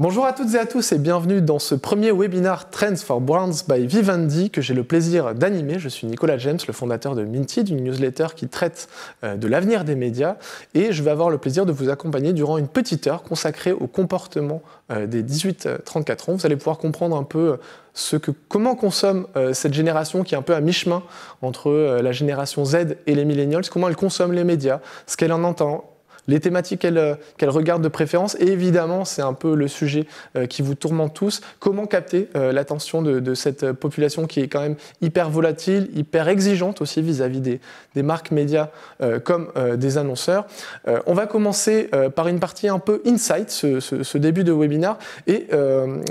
Bonjour à toutes et à tous et bienvenue dans ce premier webinaire Trends for Brands by Vivendi que j'ai le plaisir d'animer. Je suis Nicolas James, le fondateur de Minty, d'une newsletter qui traite de l'avenir des médias, et je vais avoir le plaisir de vous accompagner durant une petite heure consacrée au comportement des 18-34 ans. Vous allez pouvoir comprendre un peu comment consomme cette génération qui est un peu à mi-chemin entre la génération Z et les millennials, comment elle consomme les médias, ce qu'elle en entend, les thématiques qu'elle regarde de préférence, et évidemment, c'est un peu le sujet qui vous tourmente tous, comment capter l'attention de cette population qui est quand même hyper volatile, hyper exigeante aussi vis-à-vis des marques médias comme des annonceurs. On va commencer par une partie un peu insight, ce début de webinaire, et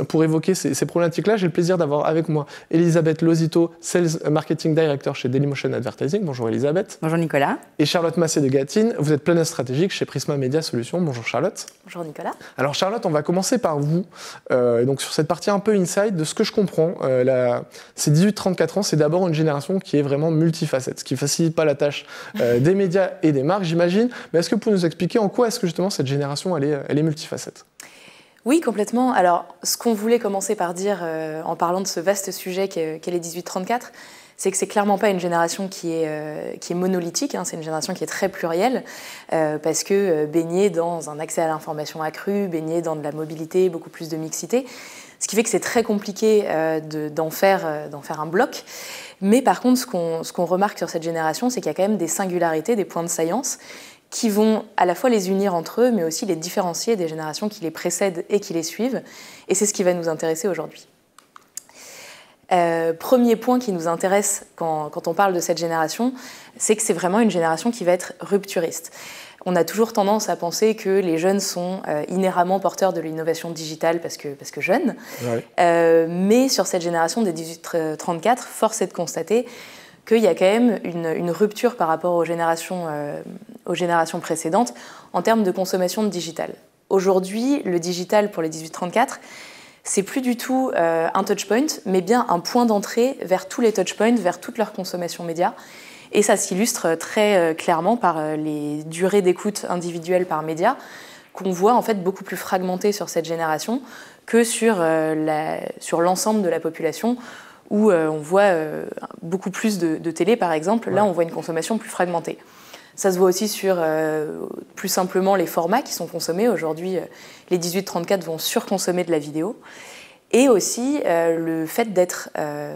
pour évoquer ces problématiques-là, j'ai le plaisir d'avoir avec moi Elisabeth Lozito, Sales Marketing Director chez Dailymotion Advertising. Bonjour Elisabeth. Bonjour Nicolas. Et Charlotte Massé de Gatine, vous êtes planeur stratégique chez Prisma Media Solutions. Bonjour Charlotte. Bonjour Nicolas. Alors Charlotte, on va commencer par vous. Donc sur cette partie un peu inside, de ce que je comprends, ces 18-34 ans, c'est d'abord une génération qui est vraiment multifacette, ce qui ne facilite pas la tâche des médias et des marques, j'imagine. Mais est-ce que vous pouvez nous expliquer en quoi est-ce que justement cette génération, elle est multifacette ? Oui, complètement. Alors, ce qu'on voulait commencer par dire en parlant de ce vaste sujet qu'est les 18-34, c'est que c'est clairement pas une génération qui est monolithique, hein, c'est une génération qui est très plurielle, parce que baignée dans un accès à l'information accru, baignée dans de la mobilité, beaucoup plus de mixité, ce qui fait que c'est très compliqué d'en faire un bloc. Mais par contre, ce qu'on remarque sur cette génération, c'est qu'il y a quand même des singularités, des points de saillance, qui vont à la fois les unir entre eux, mais aussi les différencier des générations qui les précèdent et qui les suivent. Et c'est ce qui va nous intéresser aujourd'hui. Premier point qui nous intéresse quand on parle de cette génération, c'est que c'est vraiment une génération qui va être rupturiste. On a toujours tendance à penser que les jeunes sont inhéremment porteurs de l'innovation digitale parce que jeunes. Ouais. Mais sur cette génération des 18-34, force est de constater qu'il y a quand même une rupture par rapport aux générations précédentes en termes de consommation de digital. Aujourd'hui, le digital pour les 18-34, c'est plus du tout un touchpoint, mais bien un point d'entrée vers tous les touchpoints, vers toute leur consommation média. Et ça s'illustre très clairement par les durées d'écoute individuelles par média, qu'on voit en fait beaucoup plus fragmentées sur cette génération que sur l'ensemble de la population, où on voit beaucoup plus de télé, par exemple. Là, on voit une consommation plus fragmentée. Ça se voit aussi sur, plus simplement, les formats qui sont consommés. Aujourd'hui, les 18-34 vont surconsommer de la vidéo. Et aussi le fait d'être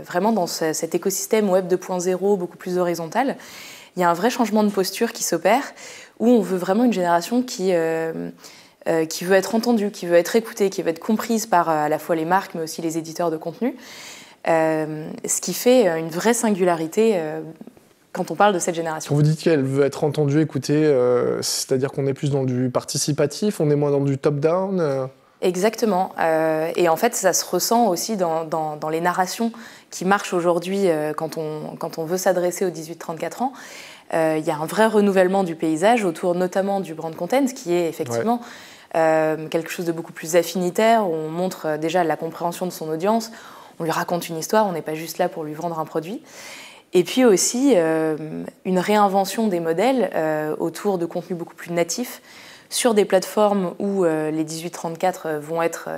vraiment dans cet écosystème web 2.0 beaucoup plus horizontal. Il y a un vrai changement de posture qui s'opère, où on veut vraiment une génération qui veut être entendue, qui veut être écoutée, qui veut être comprise par à la fois les marques, mais aussi les éditeurs de contenu. Ce qui fait une vraie singularité quand on parle de cette génération. Quand vous dites qu'elle veut être entendue, écoutée, c'est-à-dire qu'on est plus dans du participatif, on est moins dans du top-down Exactement. Et en fait, ça se ressent aussi dans les narrations qui marchent aujourd'hui quand on veut s'adresser aux 18-34 ans. Il y a un vrai renouvellement du paysage autour notamment du brand content, qui est effectivement quelque chose de beaucoup plus affinitaire, où on montre déjà la compréhension de son audience, on lui raconte une histoire, on n'est pas juste là pour lui vendre un produit. Et puis aussi une réinvention des modèles autour de contenus beaucoup plus natifs sur des plateformes où les 18-34 vont être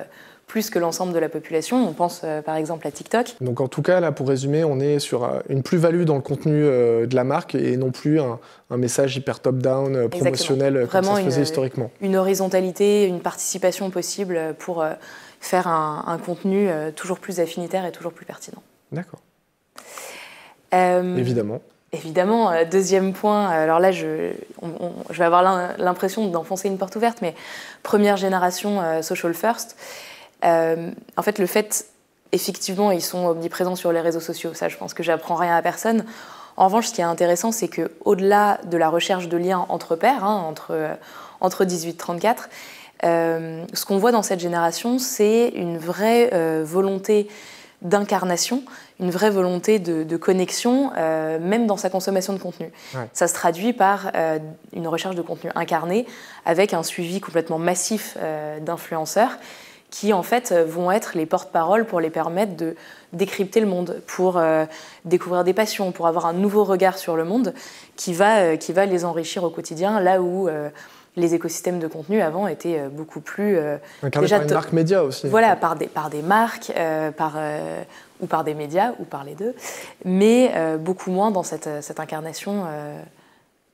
plus que l'ensemble de la population. On pense par exemple à TikTok. Donc en tout cas, là, pour résumer, on est sur une plus-value dans le contenu de la marque et non plus un message hyper top-down, promotionnel, comme ça se faisait historiquement. Une horizontalité, une participation possible pour faire un contenu toujours plus affinitaire et toujours plus pertinent. D'accord. Évidemment. Évidemment, deuxième point, alors là je vais avoir l'impression d'enfoncer une porte ouverte, mais première génération social first. En fait, le fait, effectivement, ils sont omniprésents sur les réseaux sociaux, ça je pense que j'apprends rien à personne. En revanche, ce qui est intéressant, c'est qu'au-delà de la recherche de liens entre pairs, entre 18-34, ce qu'on voit dans cette génération, c'est une vraie volonté d'incarnation, une vraie volonté de connexion, même dans sa consommation de contenu. Ouais. Ça se traduit par une recherche de contenu incarné, avec un suivi complètement massif d'influenceurs qui, en fait, vont être les porte-paroles pour les permettre de décrypter le monde, pour découvrir des passions, pour avoir un nouveau regard sur le monde qui va les enrichir au quotidien, là où les écosystèmes de contenu avant étaient beaucoup plus... incarnés par une marque média aussi. Voilà, par des marques, ou par des médias, ou par les deux, mais beaucoup moins dans cette incarnation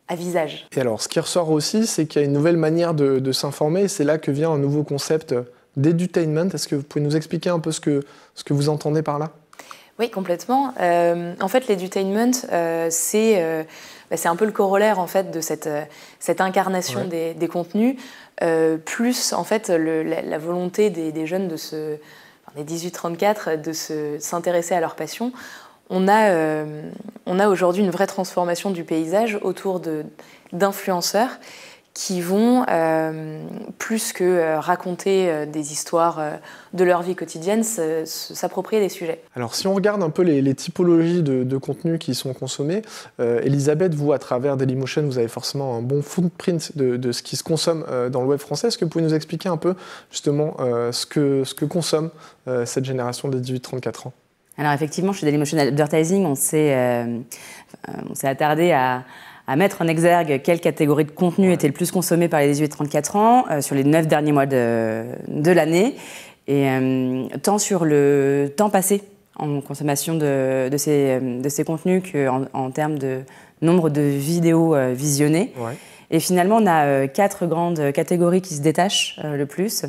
à visage. Et alors, ce qui ressort aussi, c'est qu'il y a une nouvelle manière de s'informer, et c'est là que vient un nouveau concept d'edutainment. Est-ce que vous pouvez nous expliquer un peu ce que vous entendez par là ? Oui, complètement. En fait, l'edutainment, c'est un peu le corollaire en fait, de cette incarnation des contenus, plus en fait, la volonté des jeunes des 18-34 de s'intéresser à leur passion. On a aujourd'hui une vraie transformation du paysage autour d'influenceurs qui vont, plus que raconter des histoires de leur vie quotidienne, s'approprier des sujets. Alors si on regarde un peu les typologies de contenus qui sont consommés, Elisabeth, vous, à travers Dailymotion, vous avez forcément un bon footprint de ce qui se consomme dans le web français. Est-ce que vous pouvez nous expliquer un peu justement ce que consomme cette génération des 18-34 ans ? Alors effectivement, chez Dailymotion Advertising, on s'est attardé à mettre en exergue quelle catégorie de contenu était le plus consommé par les 18-34 ans sur les 9 derniers mois de l'année, et tant sur le temps passé en consommation de ces contenus qu'en termes de nombre de vidéos visionnées. Ouais. Et finalement, on a 4 grandes catégories qui se détachent le plus,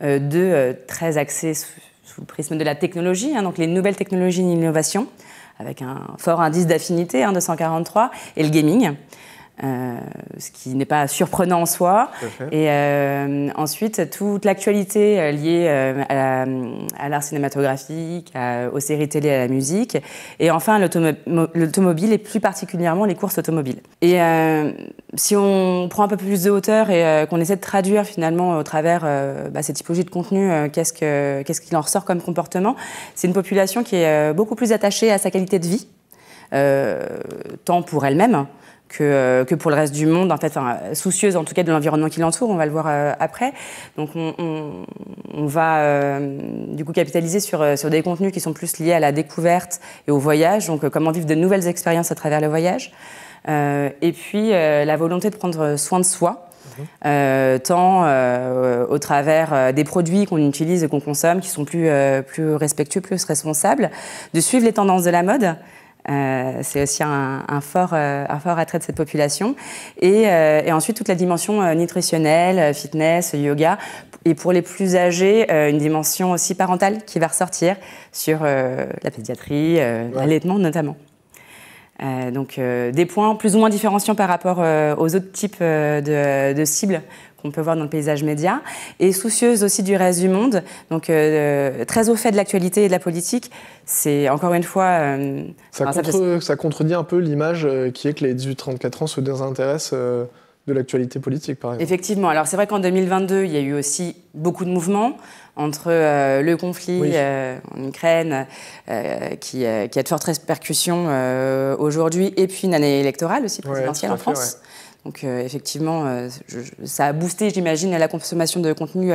deux très axées sous le prisme de la technologie, donc les nouvelles technologies et l'innovation, avec un fort indice d'affinité, 243, et le gaming, ce qui n'est pas surprenant en soi. Et ensuite, toute l'actualité liée à l'art cinématographique, aux séries télé, à la musique, et enfin l'automobile, et plus particulièrement les courses automobiles. Et si on prend un peu plus de hauteur et qu'on essaie de traduire finalement au travers ces typologies de contenu, qu'est-ce qu'il en ressort comme comportement, c'est une population qui est beaucoup plus attachée à sa qualité de vie, tant pour elle-même que pour le reste du monde, en fait, soucieuse en tout cas de l'environnement qui l'entoure, on va le voir après. Donc on va du coup capitaliser sur des contenus qui sont plus liés à la découverte et au voyage, donc comment vivre de nouvelles expériences à travers le voyage. Et puis la volonté de prendre soin de soi, tant au travers des produits qu'on utilise et qu'on consomme, qui sont plus respectueux, plus responsables, de suivre les tendances de la mode. C'est aussi un fort attrait de cette population. Et ensuite, toute la dimension nutritionnelle, fitness, yoga. Et pour les plus âgés, une dimension aussi parentale qui va ressortir sur la pédiatrie, l'allaitement notamment. Donc des points plus ou moins différenciants par rapport aux autres types de cibles qu'on peut voir dans le paysage média, et soucieuse aussi du reste du monde, donc très au fait de l'actualité et de la politique. C'est encore une fois... ça contredit un peu l'image qui est que les 18-34 ans se désintéressent de l'actualité politique, par exemple. Effectivement. Alors c'est vrai qu'en 2022, il y a eu aussi beaucoup de mouvements entre le conflit en Ukraine, qui a de fortes répercussions aujourd'hui, et puis une année électorale aussi présidentielle en France. Ouais. Donc effectivement, ça a boosté, j'imagine, la consommation de contenu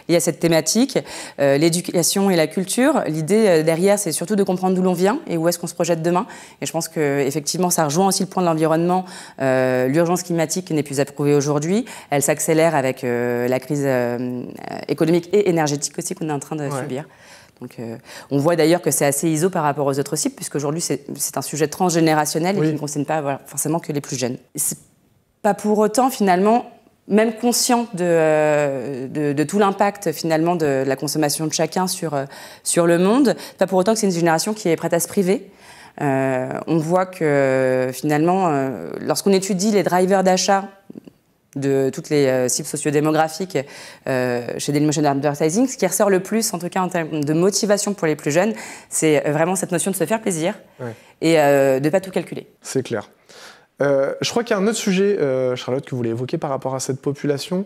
lié à cette thématique. L'éducation et la culture, l'idée derrière, c'est surtout de comprendre d'où l'on vient et où est-ce qu'on se projette demain. Et je pense qu'effectivement, ça rejoint aussi le point de l'environnement. L'urgence climatique n'est plus approuvée aujourd'hui. Elle s'accélère avec la crise économique et énergétique aussi qu'on est en train de subir. Donc, on voit d'ailleurs que c'est assez ISO par rapport aux autres cibles, puisqu'aujourd'hui, c'est un sujet transgénérationnel et qui ne concerne pas forcément que les plus jeunes. Pas pour autant, finalement, même conscient de tout l'impact, finalement, de la consommation de chacun sur le monde, pas pour autant que c'est une génération qui est prête à se priver. On voit que, finalement, lorsqu'on étudie les drivers d'achat de toutes les cibles sociodémographiques chez Dailymotion Advertising, ce qui ressort le plus, en tout cas en termes de motivation pour les plus jeunes, c'est vraiment cette notion de se faire plaisir et de ne pas tout calculer. C'est clair. Je crois qu'il y a un autre sujet, Charlotte, que vous voulez évoquer par rapport à cette population,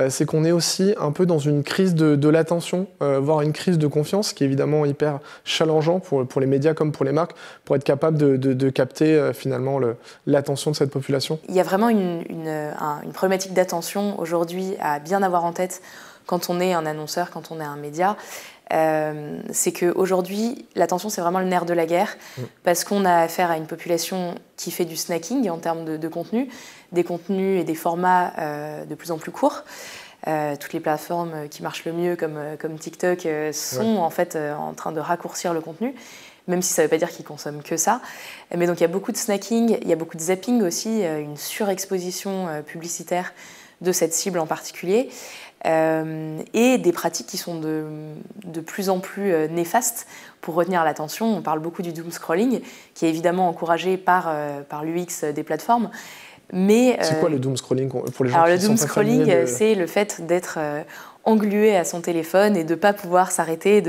c'est qu'on est aussi un peu dans une crise de l'attention, voire une crise de confiance, qui est évidemment hyper challengeant pour les médias comme pour les marques, pour être capable de capter finalement l'attention de cette population. Il y a vraiment une problématique d'attention aujourd'hui à bien avoir en tête quand on est un annonceur, quand on est un média, c'est qu'aujourd'hui, l'attention, c'est vraiment le nerf de la guerre, parce qu'on a affaire à une population qui fait du snacking en termes de contenu, des contenus et des formats de plus en plus courts. Toutes les plateformes qui marchent le mieux, comme TikTok, sont en fait en train de raccourcir le contenu, même si ça ne veut pas dire qu'ils consomment que ça. Mais donc il y a beaucoup de snacking, il y a beaucoup de zapping aussi, une surexposition publicitaire de cette cible en particulier, et des pratiques qui sont de plus en plus néfastes pour retenir l'attention. On parle beaucoup du doom scrolling, qui est évidemment encouragé par l'UX des plateformes. C'est quoi le doom scrolling pour les gens Alors, qui le doom sont pas scrolling, familiers c'est le fait d'être englué à son téléphone et de ne pas pouvoir s'arrêter,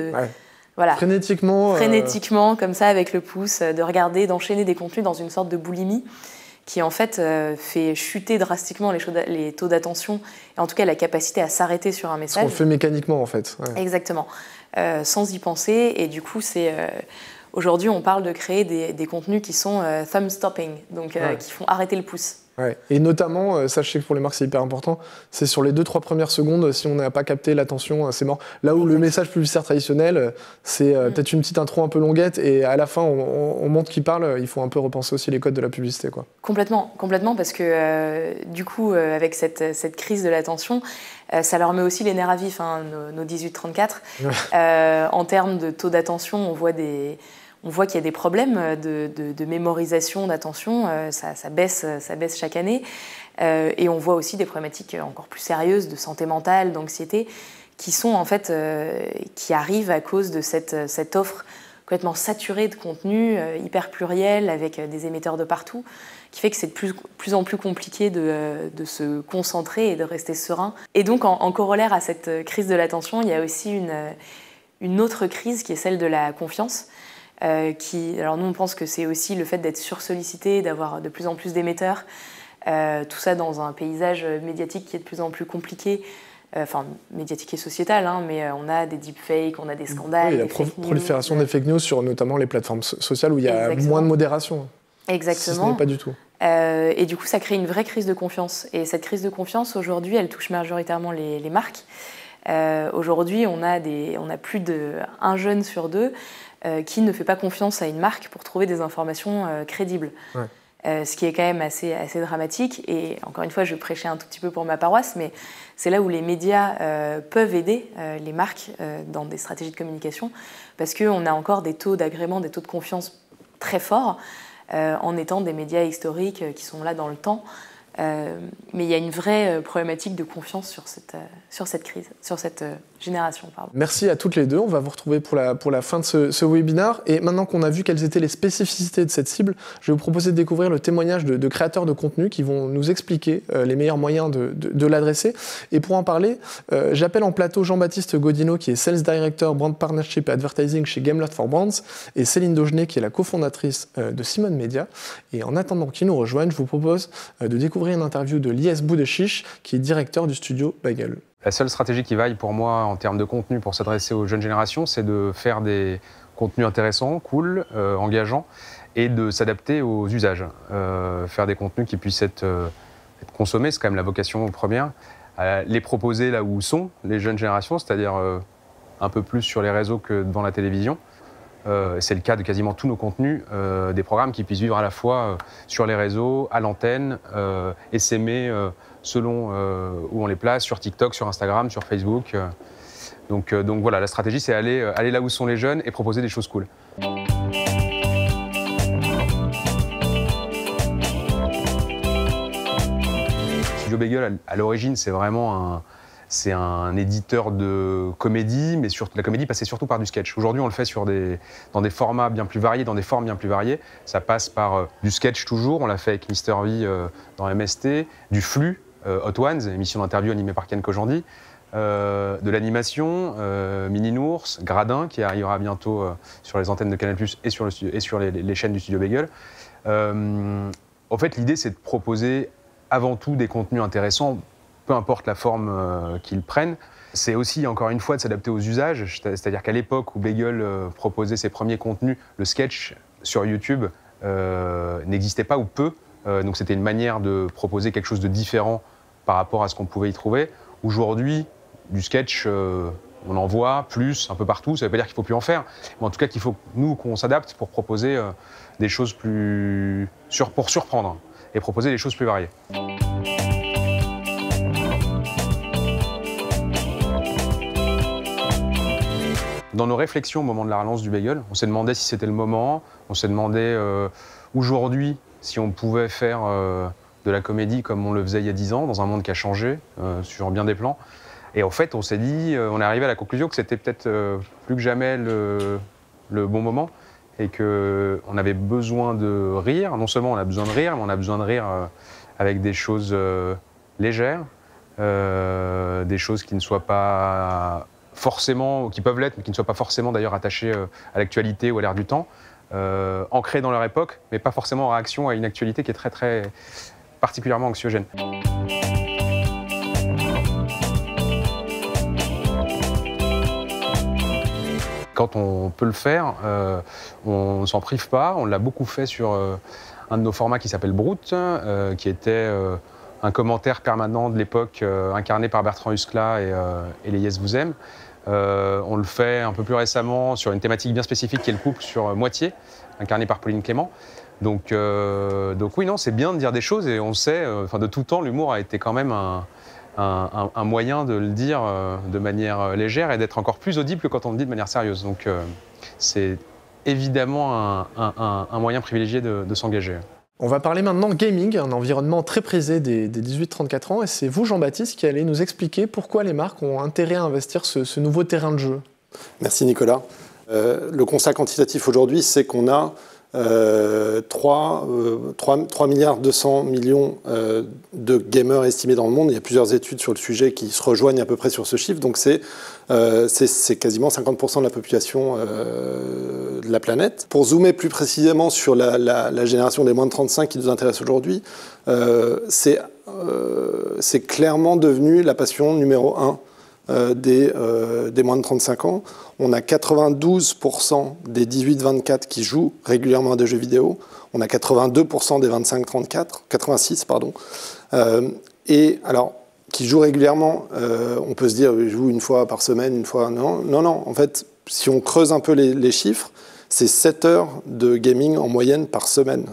voilà, frénétiquement, comme ça, avec le pouce, de regarder, d'enchaîner des contenus dans une sorte de boulimie qui, en fait, fait chuter drastiquement les taux d'attention et en tout cas la capacité à s'arrêter sur un message. On le fait mécaniquement, en fait. Ouais. Exactement, sans y penser. Et du coup, aujourd'hui, on parle de créer des contenus qui sont thumb stopping, donc qui font arrêter le pouce. Ouais. Et notamment, sachez que pour les marques c'est hyper important, c'est sur les 2-3 premières secondes, si on n'a pas capté l'attention, c'est mort. Là où le message publicitaire traditionnel, c'est peut-être une petite intro un peu longuette et à la fin on montre qui parle, il faut un peu repenser aussi les codes de la publicité, quoi. Complètement, parce que du coup, avec cette crise de l'attention, ça leur met aussi les nerfs à vif, hein, nos 18-34. En termes de taux d'attention, on voit qu'il y a des problèmes de mémorisation, d'attention, ça baisse chaque année. Et on voit aussi des problématiques encore plus sérieuses de santé mentale, d'anxiété, qui sont en fait, qui arrivent à cause de cette offre complètement saturée de contenu, hyper pluriel, avec des émetteurs de partout, qui fait que c'est de plus en plus compliqué de se concentrer et de rester serein. Et donc, en corollaire à cette crise de l'attention, il y a aussi une autre crise qui est celle de la confiance. Alors nous on pense que c'est aussi le fait d'être sursollicité, d'avoir de plus en plus d'émetteurs, tout ça dans un paysage médiatique qui est de plus en plus compliqué, médiatique et sociétal, hein, mais on a des deepfakes, on a des scandales, la prolifération des fake news sur notamment les plateformes sociales où il y a moins de modération. Exactement. Si ce n'est pas du tout. Et du coup ça crée une vraie crise de confiance, et cette crise de confiance aujourd'hui elle touche majoritairement les marques. Aujourd'hui on a plus d'un jeune sur deux qui ne fait pas confiance à une marque pour trouver des informations crédibles. Ouais. Ce qui est quand même assez dramatique. Et encore une fois, je prêchais un tout petit peu pour ma paroisse, mais c'est là où les médias peuvent aider les marques dans des stratégies de communication, parce qu'on a encore des taux d'agrément, des taux de confiance très forts, en étant des médias historiques qui sont là dans le temps. Mais il y a une vraie problématique de confiance sur cette crise, sur cette génération. Pardon. Merci à toutes les deux. On va vous retrouver pour la fin de ce webinaire. Et maintenant qu'on a vu quelles étaient les spécificités de cette cible, je vais vous proposer de découvrir le témoignage de créateurs de contenu qui vont nous expliquer les meilleurs moyens de l'adresser. Et pour en parler, j'appelle en plateau Jean-Baptiste Godino, qui est Sales Director Brand Partnership et Advertising chez Gamelot for Brands, et Céline Daugenet, qui est la cofondatrice de Simone Media. Et en attendant qu'ils nous rejoignent, je vous propose de découvrir une interview de Lies Boudechich, qui est directeur du studio Bagel. La seule stratégie qui vaille pour moi en termes de contenu pour s'adresser aux jeunes générations, c'est de faire des contenus intéressants, cool, engageants, et de s'adapter aux usages. Faire des contenus qui puissent être consommés, c'est quand même la vocation première. Les proposer là où sont les jeunes générations, c'est-à-dire un peu plus sur les réseaux que devant la télévision. C'est le cas de quasiment tous nos contenus, des programmes qui puissent vivre à la fois sur les réseaux, à l'antenne, et s'aimer selon où on les place, sur TikTok, sur Instagram, sur Facebook. Donc voilà, la stratégie, c'est aller là où sont les jeunes et proposer des choses cool. Studio Bagel, à l'origine, c'est vraiment un éditeur de comédie, mais la comédie passait surtout par du sketch. Aujourd'hui, on le fait dans des formats bien plus variés, dans des formes bien plus variées. Ça passe par du sketch toujours, on l'a fait avec Mister V dans MST, du flux, Hot Ones, émission d'interview animée par Ken Kojandi, de l'animation, Mini Nours, Gradin, qui arrivera bientôt sur les antennes de Canal+, et sur les chaînes du Studio Bagel. En fait, l'idée, c'est de proposer avant tout des contenus intéressants, peu importe la forme qu'ils prennent. C'est aussi, encore une fois, de s'adapter aux usages. C'est-à-dire qu'à l'époque où Bagel proposait ses premiers contenus, le sketch sur YouTube n'existait pas ou peu. Donc c'était une manière de proposer quelque chose de différent par rapport à ce qu'on pouvait y trouver. Aujourd'hui, du sketch, on en voit plus, un peu partout. Ça ne veut pas dire qu'il ne faut plus en faire, mais en tout cas qu'il faut, nous, qu'on s'adapte pour proposer des choses pour surprendre et proposer des choses plus variées. Dans nos réflexions au moment de la relance du bagel, on s'est demandé si c'était le moment, on s'est demandé aujourd'hui si on pouvait faire de la comédie comme on le faisait il y a 10 ans, dans un monde qui a changé sur bien des plans. Et en fait, on s'est dit, on est arrivé à la conclusion que c'était peut-être plus que jamais le bon moment et qu'on avait besoin de rire. Non seulement on a besoin de rire, mais on a besoin de rire avec des choses légères, des choses qui ne soient pas forcément, qui peuvent l'être, mais qui ne soient pas forcément d'ailleurs attachées à l'actualité ou à l'air du temps, ancrées dans leur époque, mais pas forcément en réaction à une actualité qui est très, très particulièrement anxiogène. Quand on peut le faire, on ne s'en prive pas. On l'a beaucoup fait sur un de nos formats qui s'appelle Brut, qui était un commentaire permanent de l'époque incarné par Bertrand Huskla et les Yes Vous Aime. On le fait un peu plus récemment sur une thématique bien spécifique qui est le couple sur Moitié, incarné par Pauline Clément. Donc oui, non, c'est bien de dire des choses et on sait, de tout temps, l'humour a été quand même un moyen de le dire de manière légère et d'être encore plus audible que quand on le dit de manière sérieuse. Donc c'est évidemment un moyen privilégié de s'engager. On va parler maintenant gaming, un environnement très prisé des 18-34 ans, et c'est vous, Jean-Baptiste, qui allez nous expliquer pourquoi les marques ont intérêt à investir ce nouveau terrain de jeu. Merci Nicolas. Le constat quantitatif aujourd'hui, c'est qu'on a 3 milliards 200 millions de gamers estimés dans le monde. Il y a plusieurs études sur le sujet qui se rejoignent à peu près sur ce chiffre. Donc c'est quasiment 50% de la population de la planète. Pour zoomer plus précisément sur la génération des moins de 35 qui nous intéresse aujourd'hui, c'est clairement devenu la passion numéro 1 des moins de 35 ans. On a 92% des 18-24 qui jouent régulièrement à des jeux vidéo. On a 82% des 25-34, 86 pardon. Et alors, qui jouent régulièrement, on peut se dire, ils jouent une fois par semaine, une fois... Non. En fait, si on creuse un peu les chiffres, c'est 7 heures de gaming en moyenne par semaine.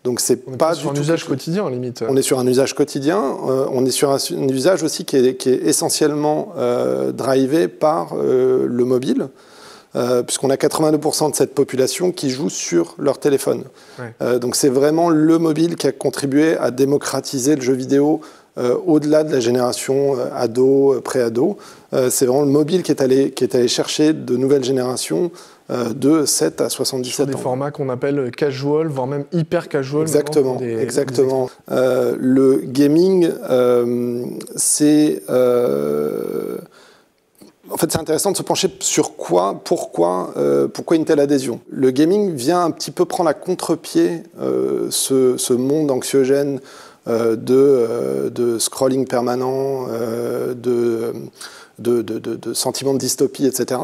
Donc c'est pas sur un usage quotidien, limite. On est sur un usage quotidien. On est sur un usage aussi qui est essentiellement drivé par le mobile, puisqu'on a 82% de cette population qui joue sur leur téléphone. Ouais. Donc c'est vraiment le mobile qui a contribué à démocratiser le jeu vidéo au-delà de la génération ado, pré-ado. C'est vraiment le mobile qui est allé chercher de nouvelles générations de 7 à 77 sur des ans. Formats qu'on appelle casual, voire même hyper casual. Exactement, exactement. Le gaming, c'est... En fait, c'est intéressant de se pencher sur pourquoi une telle adhésion. Le gaming vient un petit peu prendre à contre-pied ce monde anxiogène de scrolling permanent, de sentiments de dystopie, etc.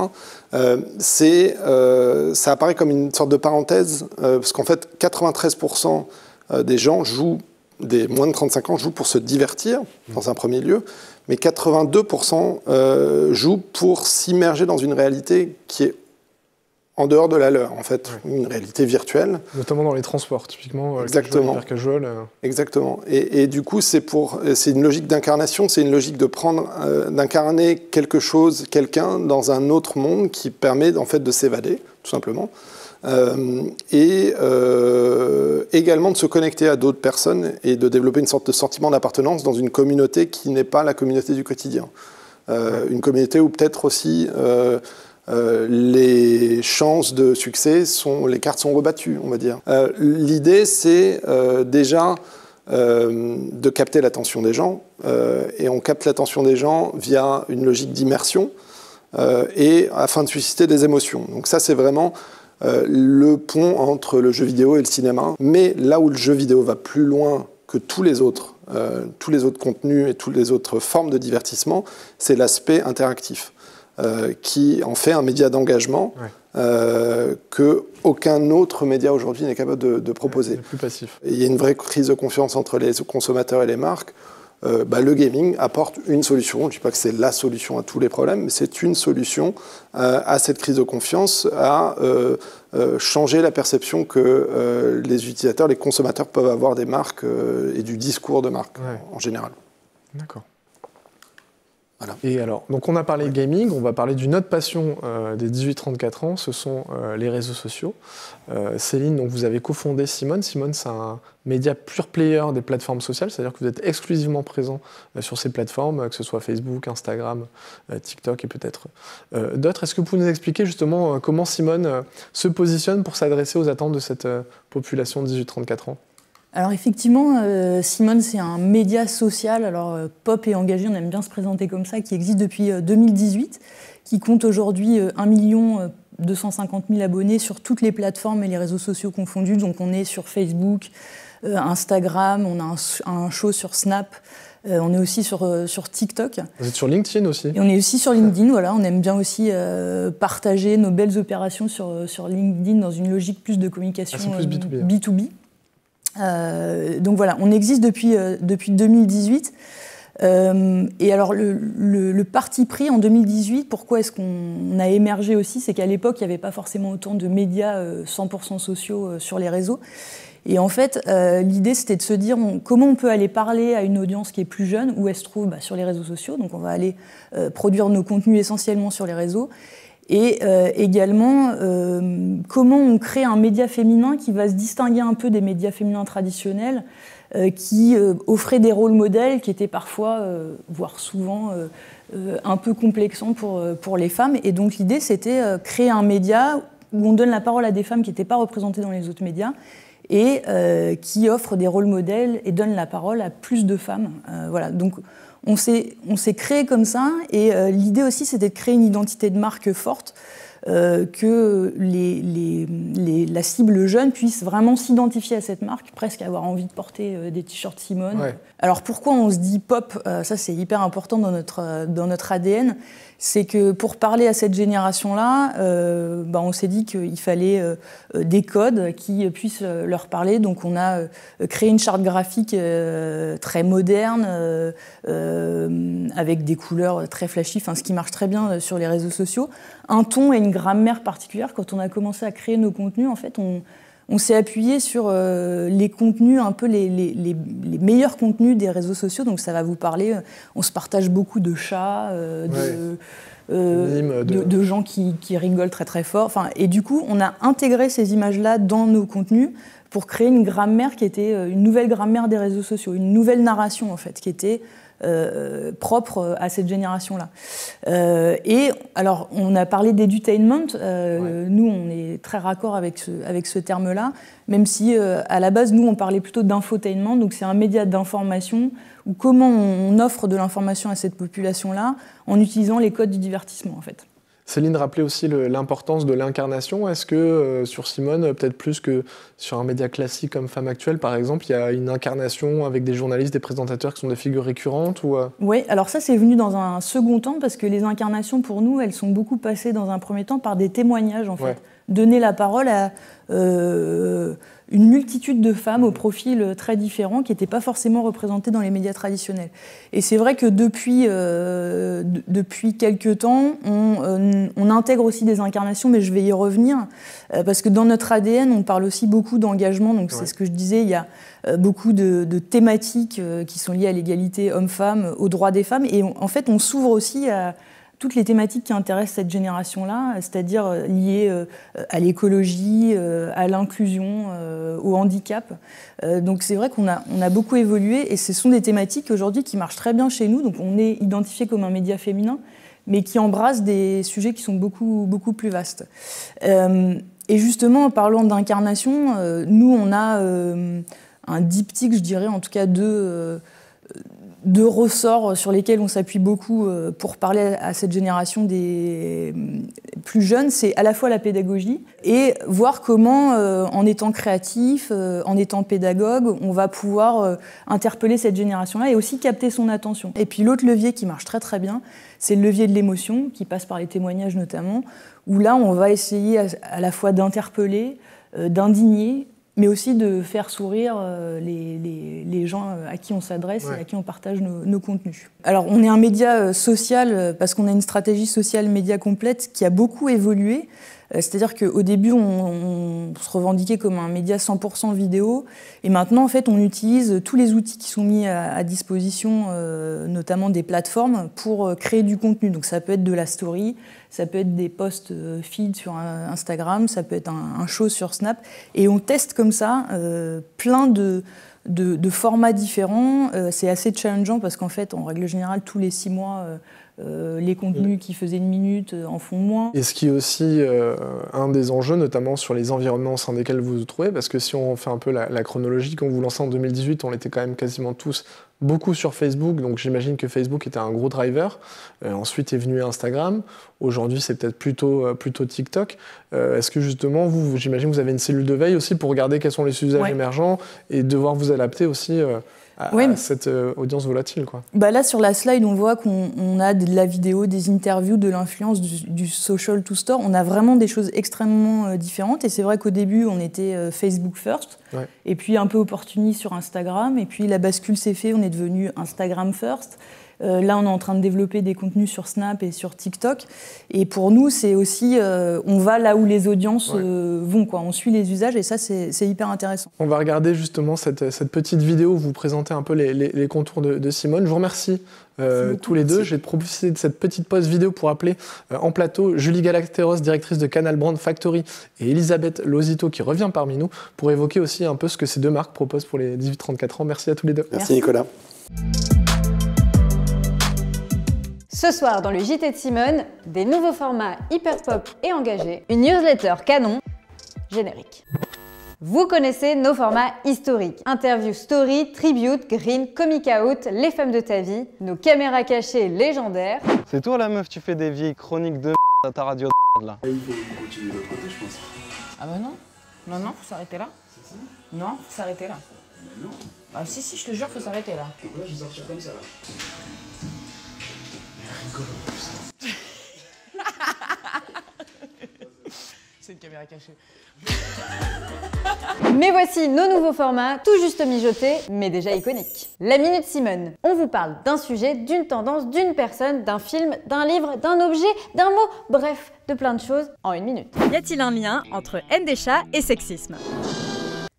Ça apparaît comme une sorte de parenthèse, parce qu'en fait, 93% des gens des moins de 35 ans jouent pour se divertir, dans un premier lieu, mais 82% jouent pour s'immerger dans une réalité qui est en dehors de la leur, en fait, une réalité virtuelle. Notamment dans les transports, typiquement. Exactement. Hyper casual. Exactement. Et du coup, c'est une logique d'incarnation, c'est une logique d'incarner quelque chose, quelqu'un, dans un autre monde qui permet, en fait, de s'évader, tout simplement. Et également de se connecter à d'autres personnes et de développer une sorte de sentiment d'appartenance dans une communauté qui n'est pas la communauté du quotidien. Une communauté où peut-être aussi... les chances de succès les cartes sont rebattues, on va dire. L'idée, c'est déjà de capter l'attention des gens, et on capte l'attention des gens via une logique d'immersion, et afin de susciter des émotions. Donc ça, c'est vraiment le pont entre le jeu vidéo et le cinéma. Mais là où le jeu vidéo va plus loin que tous les autres contenus et toutes les autres formes de divertissement, c'est l'aspect interactif. Qui en fait un média d'engagement qu'aucun autre média aujourd'hui n'est capable de proposer. C'est plus passif. Et il y a une vraie crise de confiance entre les consommateurs et les marques. le gaming apporte une solution. Je ne dis pas que c'est la solution à tous les problèmes, mais c'est une solution à cette crise de confiance, à changer la perception que les utilisateurs, les consommateurs peuvent avoir des marques et du discours de marque en général. D'accord. Voilà. Et alors, donc on a parlé gaming, on va parler d'une autre passion des 18-34 ans, ce sont les réseaux sociaux. Céline, donc vous avez cofondé Simone. Simone, c'est un média pure player des plateformes sociales, c'est-à-dire que vous êtes exclusivement présent sur ces plateformes, que ce soit Facebook, Instagram, TikTok et peut-être d'autres. Est-ce que vous pouvez nous expliquer justement comment Simone se positionne pour s'adresser aux attentes de cette population de 18-34 ans ? Alors effectivement, Simone, c'est un média social, alors pop et engagé, on aime bien se présenter comme ça, qui existe depuis 2018, qui compte aujourd'hui 1 250 000 abonnés sur toutes les plateformes et les réseaux sociaux confondus. Donc on est sur Facebook, Instagram, on a un show sur Snap, on est aussi sur TikTok. Vous êtes sur LinkedIn aussi ? Et on est aussi sur LinkedIn, voilà, on aime bien aussi partager nos belles opérations sur LinkedIn dans une logique plus de communication plus B2B, B2B. Donc voilà, on existe depuis 2018. Et alors le parti pris en 2018, pourquoi est-ce qu'on a émergé aussi, c'est qu'à l'époque, il n'y avait pas forcément autant de médias 100% sociaux sur les réseaux. Et en fait, l'idée, c'était de se dire comment on peut aller parler à une audience qui est plus jeune, où elle se trouve sur les réseaux sociaux. Donc on va aller produire nos contenus essentiellement sur les réseaux. Et également, comment on crée un média féminin qui va se distinguer un peu des médias féminins traditionnels, qui offraient des rôles modèles qui étaient parfois, voire souvent, un peu complexants pour les femmes. Et donc l'idée, c'était créer un média où on donne la parole à des femmes qui n'étaient pas représentées dans les autres médias et qui offre des rôles modèles et donne la parole à plus de femmes. Voilà. Donc, on s'est créé comme ça, et l'idée aussi, c'était de créer une identité de marque forte, que la cible jeune puisse vraiment s'identifier à cette marque, presque avoir envie de porter des t-shirts Simone. Ouais. Alors pourquoi on se dit pop ? Ça, c'est hyper important dans notre ADN. C'est que pour parler à cette génération-là, on s'est dit qu'il fallait des codes qui puissent leur parler. Donc on a créé une charte graphique très moderne, avec des couleurs très flashy, ce qui marche très bien sur les réseaux sociaux. Un ton et une grammaire particulière. Quand on a commencé à créer nos contenus, en fait, on s'est appuyé sur les contenus, un peu les meilleurs contenus des réseaux sociaux. Donc ça va vous parler, on se partage beaucoup de chats, de gens qui rigolent très très fort. Et du coup, on a intégré ces images-là dans nos contenus pour créer une grammaire qui était une nouvelle grammaire des réseaux sociaux, une nouvelle narration en fait, qui était propre à cette génération-là. Et alors, on a parlé d'edutainment. Nous, on est très raccord avec ce terme-là, même si, à la base, nous, on parlait plutôt d'infotainment. Donc, c'est un média d'information où comment on offre de l'information à cette population-là en utilisant les codes du divertissement, en fait. Céline rappelait aussi l'importance de l'incarnation. Est-ce que sur Simone, peut-être plus que sur un média classique comme Femme Actuelle, par exemple, il y a une incarnation avec des journalistes, des présentateurs qui sont des figures récurrentes ou... Oui, alors ça, c'est venu dans un second temps, parce que les incarnations, pour nous, elles sont beaucoup passées dans un premier temps par des témoignages, en fait. Donner la parole à une multitude de femmes aux profils très différents qui n'étaient pas forcément représentées dans les médias traditionnels. Et c'est vrai que depuis quelques temps, on intègre aussi des incarnations, mais je vais y revenir, parce que dans notre ADN, on parle aussi beaucoup d'engagement. Donc c'est ce que je disais, il y a beaucoup de thématiques qui sont liées à l'égalité homme-femme, aux droits des femmes. Et en fait, on s'ouvre aussi à toutes les thématiques qui intéressent cette génération-là, c'est-à-dire liées à l'écologie, à l'inclusion, au handicap. Donc c'est vrai qu'on a beaucoup évolué, et ce sont des thématiques aujourd'hui qui marchent très bien chez nous. Donc on est identifié comme un média féminin, mais qui embrasse des sujets qui sont beaucoup, beaucoup plus vastes. Et justement, en parlant d'incarnation, nous, on a un diptyque, je dirais, en tout cas deux ressorts sur lesquels on s'appuie beaucoup pour parler à cette génération des plus jeunes. C'est à la fois la pédagogie et voir comment, en étant créatif, en étant pédagogue, on va pouvoir interpeller cette génération-là et aussi capter son attention. Et puis l'autre levier qui marche très très bien, c'est le levier de l'émotion, qui passe par les témoignages notamment, où là on va essayer à la fois d'interpeller, d'indigner, mais aussi de faire sourire les gens à qui on s'adresse et à qui on partage nos contenus. Alors, on est un média social parce qu'on a une stratégie sociale média complète qui a beaucoup évolué. C'est-à-dire qu'au début, on se revendiquait comme un média 100% vidéo. Et maintenant, en fait, on utilise tous les outils qui sont mis à disposition, notamment des plateformes, pour créer du contenu. Donc ça peut être de la story, ça peut être des posts feed sur Instagram, ça peut être un show sur Snap. Et on teste comme ça plein de formats différents. C'est assez challengeant parce qu'en fait, en règle générale, tous les 6 mois... les contenus qui faisaient 1 minute en font moins. Et ce qui est aussi un des enjeux, notamment sur les environnements au sein desquels vous vous trouvez, parce que si on fait un peu la chronologie, quand vous lancez en 2018, on était quand même quasiment tous beaucoup sur Facebook, donc j'imagine que Facebook était un gros driver. Ensuite est venu Instagram. Aujourd'hui, c'est peut-être plutôt TikTok. Est-ce que justement, j'imagine que vous avez une cellule de veille aussi pour regarder quels sont les usages émergents et devoir vous adapter aussi à cette audience volatile, quoi. Bah là, sur la slide, on voit qu'on a de la vidéo, des interviews, de l'influence du social to store. On a vraiment des choses extrêmement différentes. Et c'est vrai qu'au début, on était Facebook first, et puis un peu opportuniste sur Instagram. Et puis la bascule s'est faite, on est devenu Instagram first. Là, on est en train de développer des contenus sur Snap et sur TikTok. Et pour nous, c'est aussi, on va là où les audiences vont, quoi. On suit les usages et ça, c'est hyper intéressant. On va regarder justement cette petite vidéo où vous présentez un peu les contours de Simone. Je vous remercie tous les deux. Je vais profiter de cette petite pause vidéo pour appeler en plateau Julie Galacteros, directrice de Canal Brand Factory, et Elisabeth Lozito qui revient parmi nous pour évoquer aussi un peu ce que ces deux marques proposent pour les 18-34 ans. Merci à tous les deux. Merci Nicolas. Ce soir, dans le JT de Simone, des nouveaux formats hyper pop et engagés, une newsletter canon, générique. Vous connaissez nos formats historiques. Interview story, tribute, green, comic out, les femmes de ta vie, nos caméras cachées légendaires. C'est toi la meuf, tu fais des vieilles chroniques de à ta radio de là. Il faut continuer de l'autre côté, je pense. Ah bah non. Non, faut s'arrêter là. C'est ça? Non, faut s'arrêter là. Mais non. Ah si, je te jure, faut s'arrêter là. Donc là, je vais sortir comme ça, là. C'est une caméra cachée. Mais voici nos nouveaux formats, tout juste mijotés, mais déjà iconiques. La Minute Simone. On vous parle d'un sujet, d'une tendance, d'une personne, d'un film, d'un livre, d'un objet, d'un mot, bref, de plein de choses en 1 minute. Y a-t-il un lien entre haine des chats et sexisme?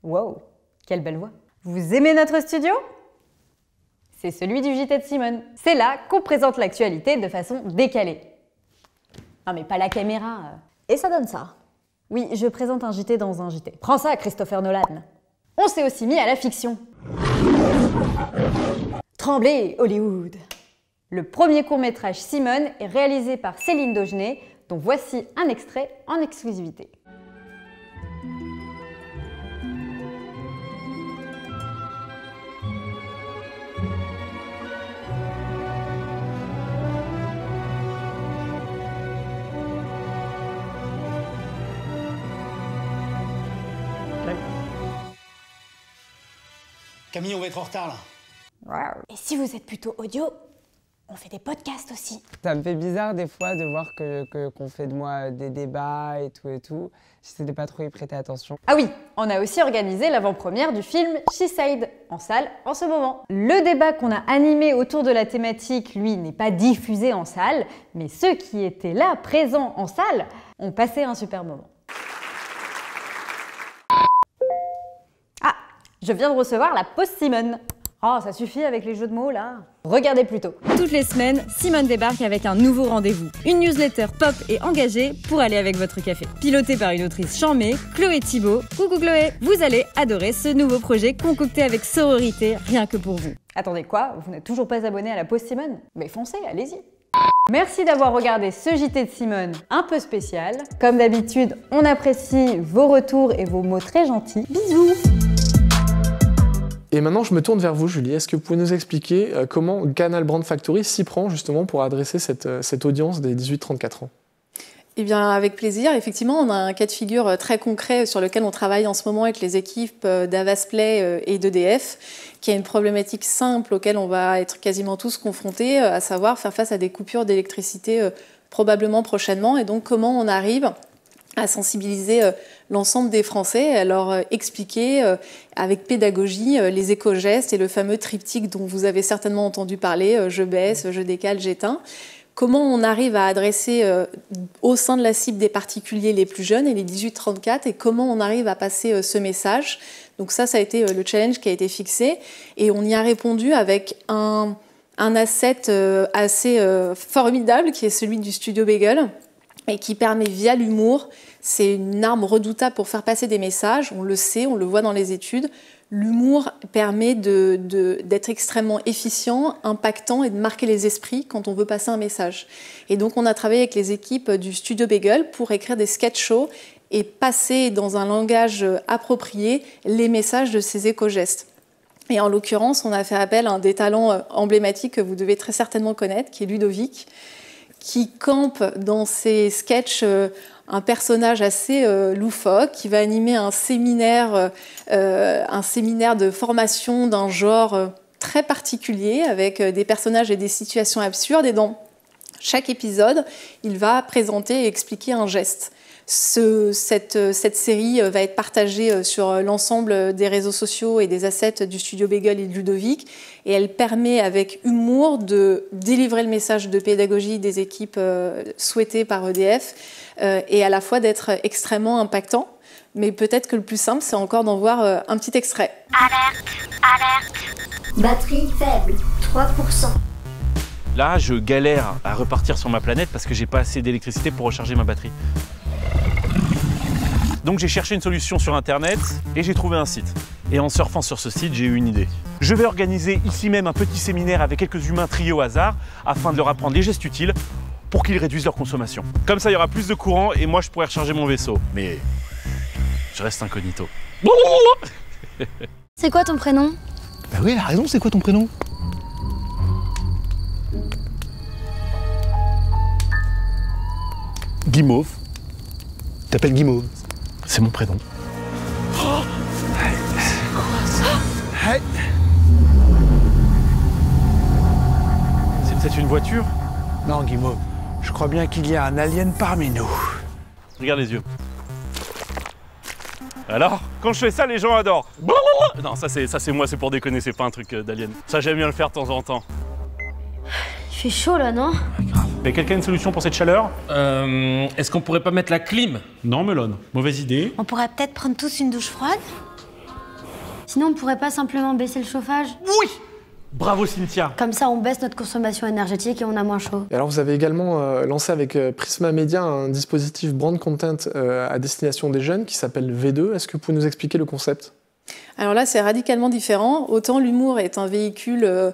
Wow, quelle belle voix. Vous aimez notre studio? C'est celui du JT de Simone. C'est là qu'on présente l'actualité de façon décalée. Non mais pas la caméra. Et ça donne ça. Oui, je présente un JT dans un JT. Prends ça, Christopher Nolan. On s'est aussi mis à la fiction. Tremblay, Hollywood. Le premier court-métrage Simone est réalisé par Céline Daugenet, dont voici un extrait en exclusivité. Camille, on va être en retard là. Et si vous êtes plutôt audio, on fait des podcasts aussi. Ça me fait bizarre des fois de voir qu'on fait de moi des débats et tout. J'essaie de pas trop y prêter attention. Ah oui, on a aussi organisé l'avant-première du film She Said, en salle en ce moment. Le débat qu'on a animé autour de la thématique, lui, n'est pas diffusé en salle, mais ceux qui étaient là, présents en salle, ont passé un super moment. Ah, je viens de recevoir la pause Simone. Oh, ça suffit avec les jeux de mots, là. Regardez plutôt. Toutes les semaines, Simone débarque avec un nouveau rendez-vous. Une newsletter pop et engagée pour aller avec votre café. Pilotée par une autrice charmée, Chloé Thibault. Coucou Chloé. Vous allez adorer ce nouveau projet concocté avec sororité, rien que pour vous. Attendez quoi? Vous n'êtes toujours pas abonné à la pause Simone? Mais foncez, allez-y. Merci d'avoir regardé ce JT de Simone un peu spécial. Comme d'habitude, on apprécie vos retours et vos mots très gentils. Bisous. Et maintenant, je me tourne vers vous, Julie. Est-ce que vous pouvez nous expliquer comment Canal Brand Factory s'y prend justement pour adresser cette audience des 18-34 ans? Eh bien, avec plaisir. Effectivement, on a un cas de figure très concret sur lequel on travaille en ce moment avec les équipes d'Avasplay et d'EDF, qui a une problématique simple auquel on va être quasiment tous confrontés, à savoir faire face à des coupures d'électricité probablement prochainement. Et donc, comment on arrive à sensibiliser l'ensemble des Français, à leur expliquer avec pédagogie les éco-gestes et le fameux triptyque dont vous avez certainement entendu parler, je baisse, je décale, j'éteins. Comment on arrive à adresser au sein de la cible des particuliers les plus jeunes et les 18-34 et comment on arrive à passer ce message. Donc ça a été le challenge qui a été fixé et on y a répondu avec un asset assez formidable qui est celui du Studio Bagel et qui permet via l'humour, c'est une arme redoutable pour faire passer des messages, on le sait, on le voit dans les études, l'humour permet d'être extrêmement efficient, impactant et de marquer les esprits quand on veut passer un message. Et donc on a travaillé avec les équipes du Studio Bagel pour écrire des sketch shows et passer dans un langage approprié les messages de ces éco-gestes. Et en l'occurrence, on a fait appel à un des talents emblématiques que vous devez très certainement connaître, qui est Ludovic, qui campe dans ses sketchs un personnage assez loufoque, qui va animer un séminaire de formation d'un genre très particulier, avec des personnages et des situations absurdes. Et dans chaque épisode, il va présenter et expliquer un geste. Cette série va être partagée sur l'ensemble des réseaux sociaux et des assets du Studio Bagel et de Ludovic. Et elle permet avec humour de délivrer le message de pédagogie des équipes souhaitées par EDF et à la fois d'être extrêmement impactant. Mais peut-être que le plus simple, c'est encore d'en voir un petit extrait. Alerte. Batterie faible, 3%. Là, je galère à repartir sur ma planète parce que j'ai pas assez d'électricité pour recharger ma batterie. Donc j'ai cherché une solution sur internet et j'ai trouvé un site. Et en surfant sur ce site, j'ai eu une idée. Je vais organiser ici même un petit séminaire avec quelques humains triés au hasard afin de leur apprendre les gestes utiles pour qu'ils réduisent leur consommation. Comme ça, il y aura plus de courant et moi, je pourrai recharger mon vaisseau. Mais je reste incognito. C'est quoi ton prénom? Bah oui, elle a raison, c'est quoi ton prénom? Guimauve. T'appelles Guimauve. C'est mon prénom. Oh, c'est quoi ça? C'est peut-être une voiture? Non, Guimauve. Je crois bien qu'il y a un alien parmi nous. Regarde les yeux. Alors, quand je fais ça, les gens adorent. Non, ça c'est moi, c'est pour déconner, c'est pas un truc d'alien. Ça, j'aime bien le faire de temps en temps. Il fait chaud là, non? Grave. Mais quelqu'un a une solution pour cette chaleur? Est-ce qu'on pourrait pas mettre la clim? Non, Melone, mauvaise idée. On pourrait peut-être prendre tous une douche froide? Sinon, on pourrait pas simplement baisser le chauffage? Oui! Bravo Cynthia! Comme ça, on baisse notre consommation énergétique et on a moins chaud. Et alors, vous avez également lancé avec Prisma Media un dispositif brand content à destination des jeunes qui s'appelle V2. Est-ce que vous pouvez nous expliquer le concept? Alors là, c'est radicalement différent. Autant l'humour est un véhicule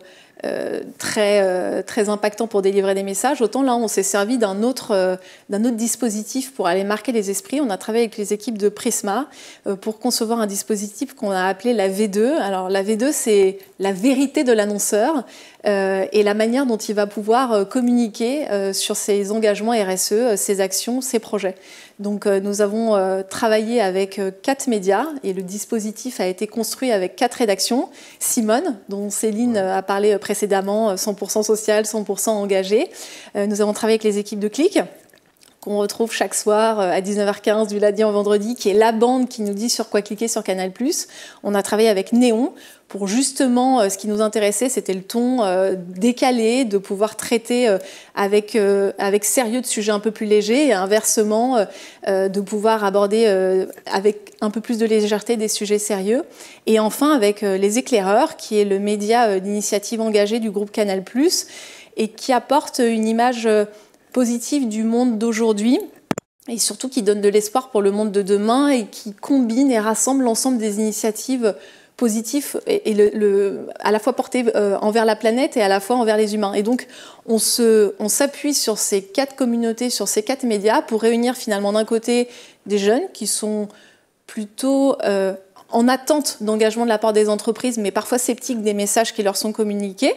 très impactant pour délivrer des messages, autant là, on s'est servi d'un autre dispositif pour aller marquer les esprits. On a travaillé avec les équipes de Prisma pour concevoir un dispositif qu'on a appelé la V2. Alors la V2, c'est la vérité de l'annonceur et la manière dont il va pouvoir communiquer sur ses engagements RSE, ses actions, ses projets. Donc nous avons travaillé avec 4 médias et le dispositif a été construit avec 4 rédactions. Simone, dont Céline a parlé précédemment, 100% social, 100% engagé. Nous avons travaillé avec les équipes de Click, qu'on retrouve chaque soir à 19h15 du lundi au vendredi, qui est la bande qui nous dit sur quoi cliquer sur Canal+. On a travaillé avec Néon pour justement, ce qui nous intéressait, c'était le ton décalé, de pouvoir traiter avec sérieux de sujets un peu plus légers et inversement, de pouvoir aborder avec un peu plus de légèreté des sujets sérieux. Et enfin, avec Les Éclaireurs, qui est le média d'initiative engagée du groupe Canal+, et qui apporte une image positive du monde d'aujourd'hui et surtout qui donne de l'espoir pour le monde de demain et qui combine et rassemble l'ensemble des initiatives positives et à la fois portées envers la planète et à la fois envers les humains. Et donc, on s'appuie sur ces 4 communautés, sur ces 4 médias pour réunir finalement d'un côté des jeunes qui sont plutôt en attente d'engagement de la part des entreprises, mais parfois sceptiques des messages qui leur sont communiqués,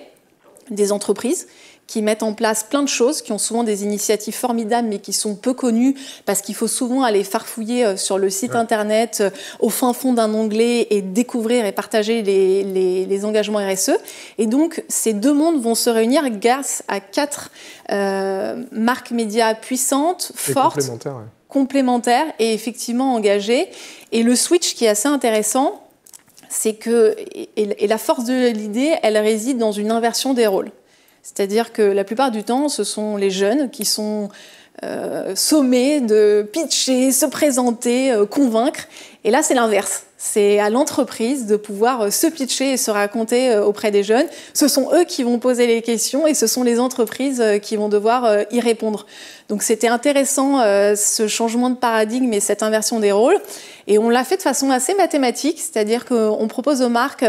des entreprises qui mettent en place plein de choses, qui ont souvent des initiatives formidables, mais qui sont peu connues, parce qu'il faut souvent aller farfouiller sur le site internet, au fin fond d'un onglet, et découvrir et partager les engagements RSE. Et donc, ces deux mondes vont se réunir grâce à 4 marques médias puissantes, fortes, complémentaires et effectivement engagés. Et le switch qui est assez intéressant, c'est que, et la force de l'idée, elle réside dans une inversion des rôles. C'est-à-dire que la plupart du temps, ce sont les jeunes qui sont sommés de pitcher, se présenter, convaincre. Et là, c'est l'inverse. C'est à l'entreprise de pouvoir se pitcher et se raconter auprès des jeunes. Ce sont eux qui vont poser les questions et ce sont les entreprises qui vont devoir y répondre. Donc c'était intéressant ce changement de paradigme et cette inversion des rôles. Et on l'a fait de façon assez mathématique, c'est-à-dire qu'on propose aux marques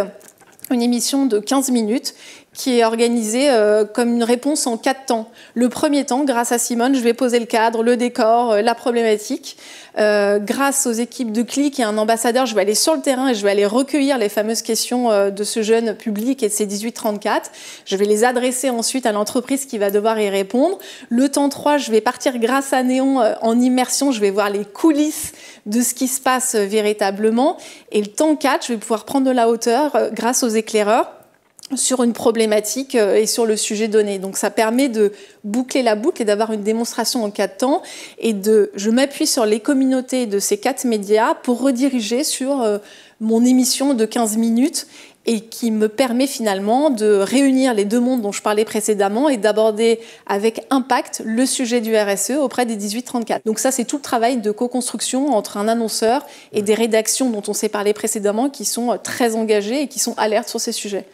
une émission de 15 minutes qui est organisée comme une réponse en 4 temps. Le premier temps, grâce à Simone, je vais poser le cadre, le décor, la problématique. Grâce aux équipes de Click et un ambassadeur, je vais aller sur le terrain et je vais aller recueillir les fameuses questions de ce jeune public et de ces 18-34. Je vais les adresser ensuite à l'entreprise qui va devoir y répondre. Le temps 3, je vais partir grâce à Néon en immersion, je vais voir les coulisses de ce qui se passe véritablement. Et le temps 4, je vais pouvoir prendre de la hauteur grâce aux éclaireurs sur une problématique et sur le sujet donné. Donc ça permet de boucler la boucle et d'avoir une démonstration en 4 temps. Et je m'appuie sur les communautés de ces 4 médias pour rediriger sur mon émission de 15 minutes et qui me permet finalement de réunir les deux mondes dont je parlais précédemment et d'aborder avec impact le sujet du RSE auprès des 18-34. Donc ça, c'est tout le travail de co-construction entre un annonceur et des rédactions dont on s'est parlé précédemment qui sont très engagées et qui sont alertes sur ces sujets.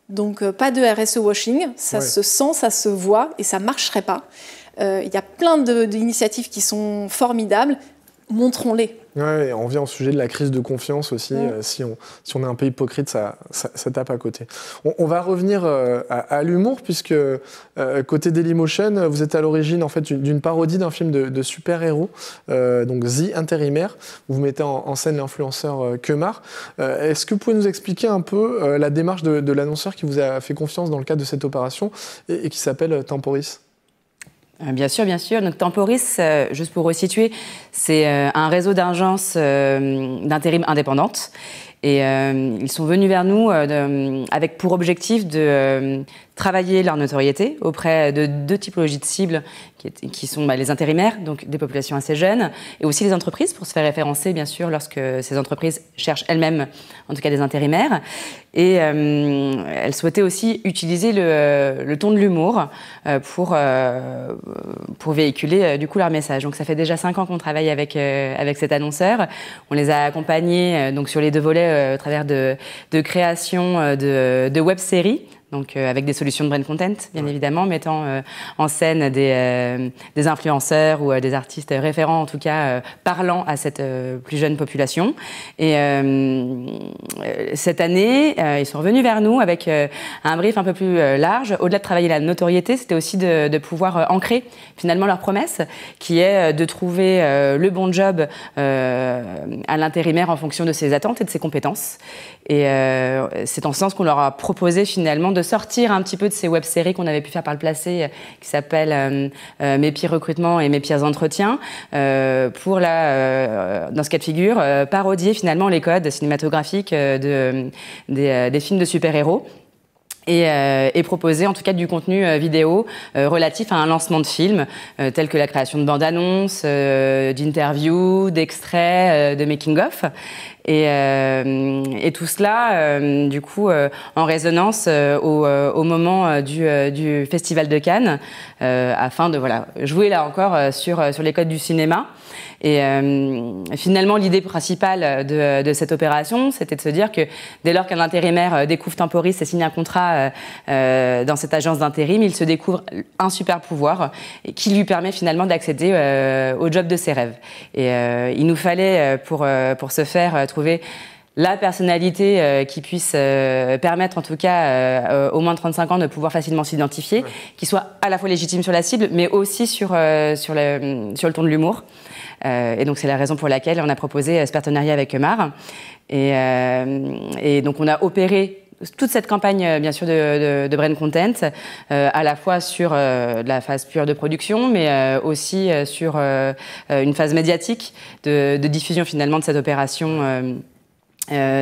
Donc pas de RSE washing, ça se sent, ça se voit et ça ne marcherait pas. Il y a plein d'initiatives qui sont formidables, montrons-les. Ouais, on vient au sujet de la crise de confiance aussi. Si on est un peu hypocrite, ça tape à côté. On va revenir à l'humour, puisque côté Dailymotion, vous êtes à l'origine en fait, d'une parodie d'un film de super-héros, donc The Intérimaire, où vous mettez en scène l'influenceur Kemar. Est-ce que vous pouvez nous expliquer un peu la démarche de l'annonceur qui vous a fait confiance dans le cadre de cette opération et qui s'appelle Temporis ? Bien sûr, bien sûr. Donc Temporis, juste pour resituer, c'est un réseau d'agences d'intérim indépendantes. Et ils sont venus vers nous avec pour objectif de travailler leur notoriété auprès de 2 typologies de cibles qui sont les intérimaires, donc des populations assez jeunes, et aussi les entreprises pour se faire référencer, bien sûr, lorsque ces entreprises cherchent elles-mêmes, en tout cas des intérimaires. Et elles souhaitaient aussi utiliser le ton de l'humour pour véhiculer du coup leur message. Donc ça fait déjà 5 ans qu'on travaille avec cet annonceur. On les a accompagnés donc sur les 2 volets au travers de création de web-séries. Donc avec des solutions de brand content, bien évidemment, mettant en scène des influenceurs ou des artistes référents, en tout cas parlant à cette plus jeune population. Et cette année, ils sont revenus vers nous avec un brief un peu plus large. Au-delà de travailler la notoriété, c'était aussi de pouvoir ancrer finalement leur promesse, qui est de trouver le bon job à l'intérimaire en fonction de ses attentes et de ses compétences. Et c'est en ce sens qu'on leur a proposé finalement de sortir un petit peu de ces web-séries qu'on avait pu faire par le passé, qui s'appellent Mes pires recrutements et Mes pires entretiens, pour dans ce cas de figure, parodier finalement les codes cinématographiques des films de super-héros. Et proposer en tout cas du contenu vidéo relatif à un lancement de film, tel que la création de bandes-annonces, d'interviews, d'extraits, de making-of. Et tout cela, du coup, en résonance au moment du Festival de Cannes, afin de jouer là encore sur les codes du cinéma. Et finalement, l'idée principale de cette opération, c'était de se dire que dès lors qu'un intérimaire découvre Temporis et signe un contrat dans cette agence d'intérim, il se découvre un super pouvoir qui lui permet finalement d'accéder au job de ses rêves. Et il nous fallait, pour ce faire, trouver la personnalité qui puisse permettre, en tout cas, au moins de 35 ans, de pouvoir facilement s'identifier, qui soit à la fois légitime sur la cible, mais aussi sur le ton de l'humour. Et donc, c'est la raison pour laquelle on a proposé ce partenariat avec Kemar. Et donc, on a opéré toute cette campagne, bien sûr, de brand content, à la fois sur la phase pure de production, mais aussi sur une phase médiatique de diffusion, finalement, de cette opération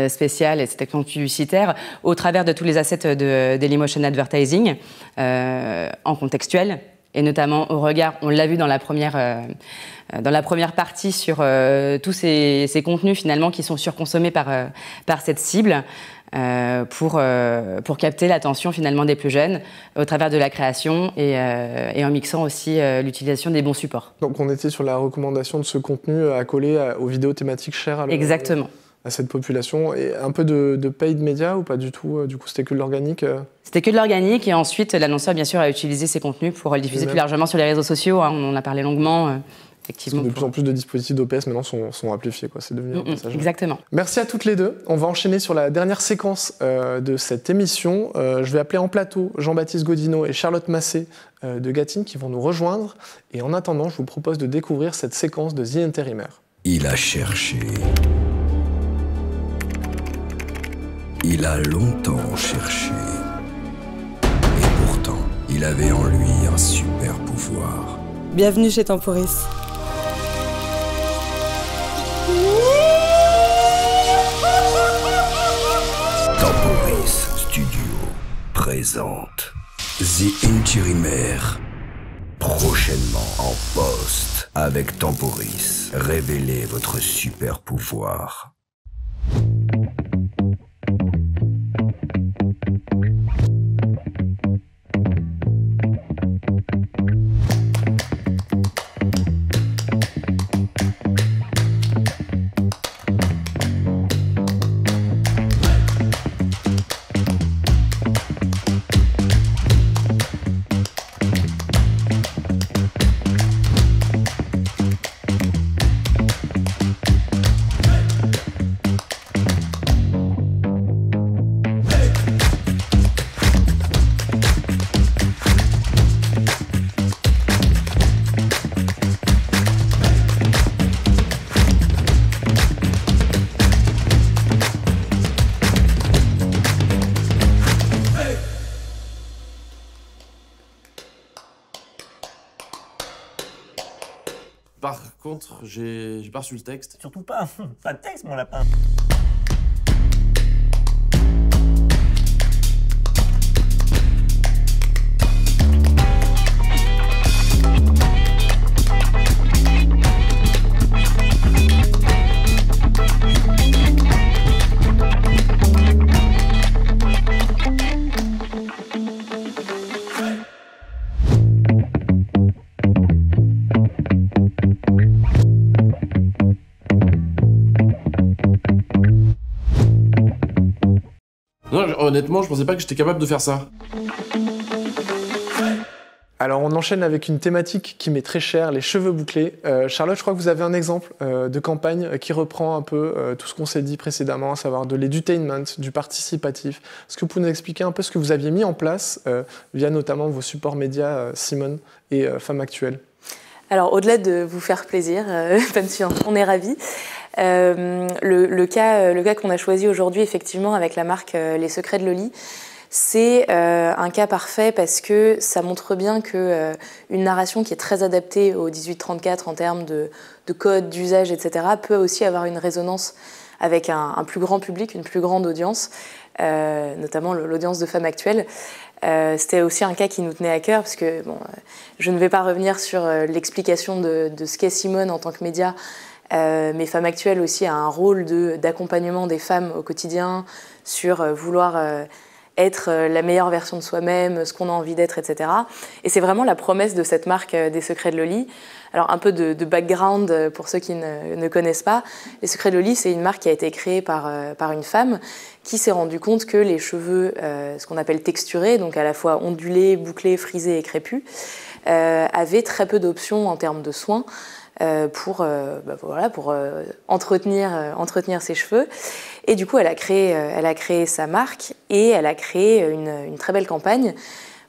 spéciale et cette action publicitaire au travers de tous les assets de Dailymotion Advertising en contextuel et notamment au regard, on l'a vu dans la première partie sur tous ces contenus finalement qui sont surconsommés par cette cible. Pour capter l'attention finalement des plus jeunes au travers de la création et en mixant aussi l'utilisation des bons supports. Donc on était sur la recommandation de ce contenu à coller aux vidéos thématiques chères Exactement. À cette population. Et un peu de paid media ou pas du tout? Du coup, c'était que de l'organique? C'était que de l'organique et ensuite l'annonceur bien sûr a utilisé ces contenus pour le diffuser plus largement sur les réseaux sociaux. Hein, on en a parlé longuement. Effectivement, de plus en plus de dispositifs d'OPS maintenant sont amplifiés, quoi. C'est devenu un passage. Exactement. Merci à toutes les deux. On va enchaîner sur la dernière séquence de cette émission. Je vais appeler en plateau Jean-Baptiste Godino et Charlotte Massé de Gatine qui vont nous rejoindre. Et en attendant, je vous propose de découvrir cette séquence de The Interimer. Il a cherché. Il a longtemps cherché. Et pourtant, il avait en lui un super pouvoir. Bienvenue chez Temporis. Temporis Studio présente The Interimer. Prochainement en poste avec Temporis. Révélez votre super pouvoir. Par contre, j'ai pas reçu le texte. Surtout pas de texte, mon lapin. Non, honnêtement, je pensais pas que j'étais capable de faire ça. Alors on enchaîne avec une thématique qui m'est très chère, les cheveux bouclés. Charlotte, je crois que vous avez un exemple de campagne qui reprend un peu tout ce qu'on s'est dit précédemment, à savoir de l'edutainment, du participatif. Est-ce que vous pouvez nous expliquer un peu ce que vous aviez mis en place via notamment vos supports médias Simone et Femmes Actuelles? Alors au-delà de vous faire plaisir, on est ravis. Le cas qu'on a choisi aujourd'hui, effectivement, avec la marque Les Secrets de Loli, c'est un cas parfait parce que ça montre bien qu'une narration qui est très adaptée au 1834 en termes de code, d'usage, etc., peut aussi avoir une résonance avec un plus grand public, une plus grande audience, notamment l'audience de Femmes Actuelles. C'était aussi un cas qui nous tenait à cœur parce que je ne vais pas revenir sur l'explication de ce qu'est Simone en tant que média, mais Femmes Actuelles aussi a un rôle d'accompagnement des femmes au quotidien sur vouloir être la meilleure version de soi-même, ce qu'on a envie d'être, etc. Et c'est vraiment la promesse de cette marque des Secrets de Loli. Alors un peu de background pour ceux qui ne connaissent pas. Les Secrets de Loli, c'est une marque qui a été créée par une femme qui s'est rendue compte que les cheveux, ce qu'on appelle texturés, donc à la fois ondulés, bouclés, frisés et crépus, avaient très peu d'options en termes de soins pour entretenir ses cheveux. Et du coup, elle a créé sa marque et elle a créé une très belle campagne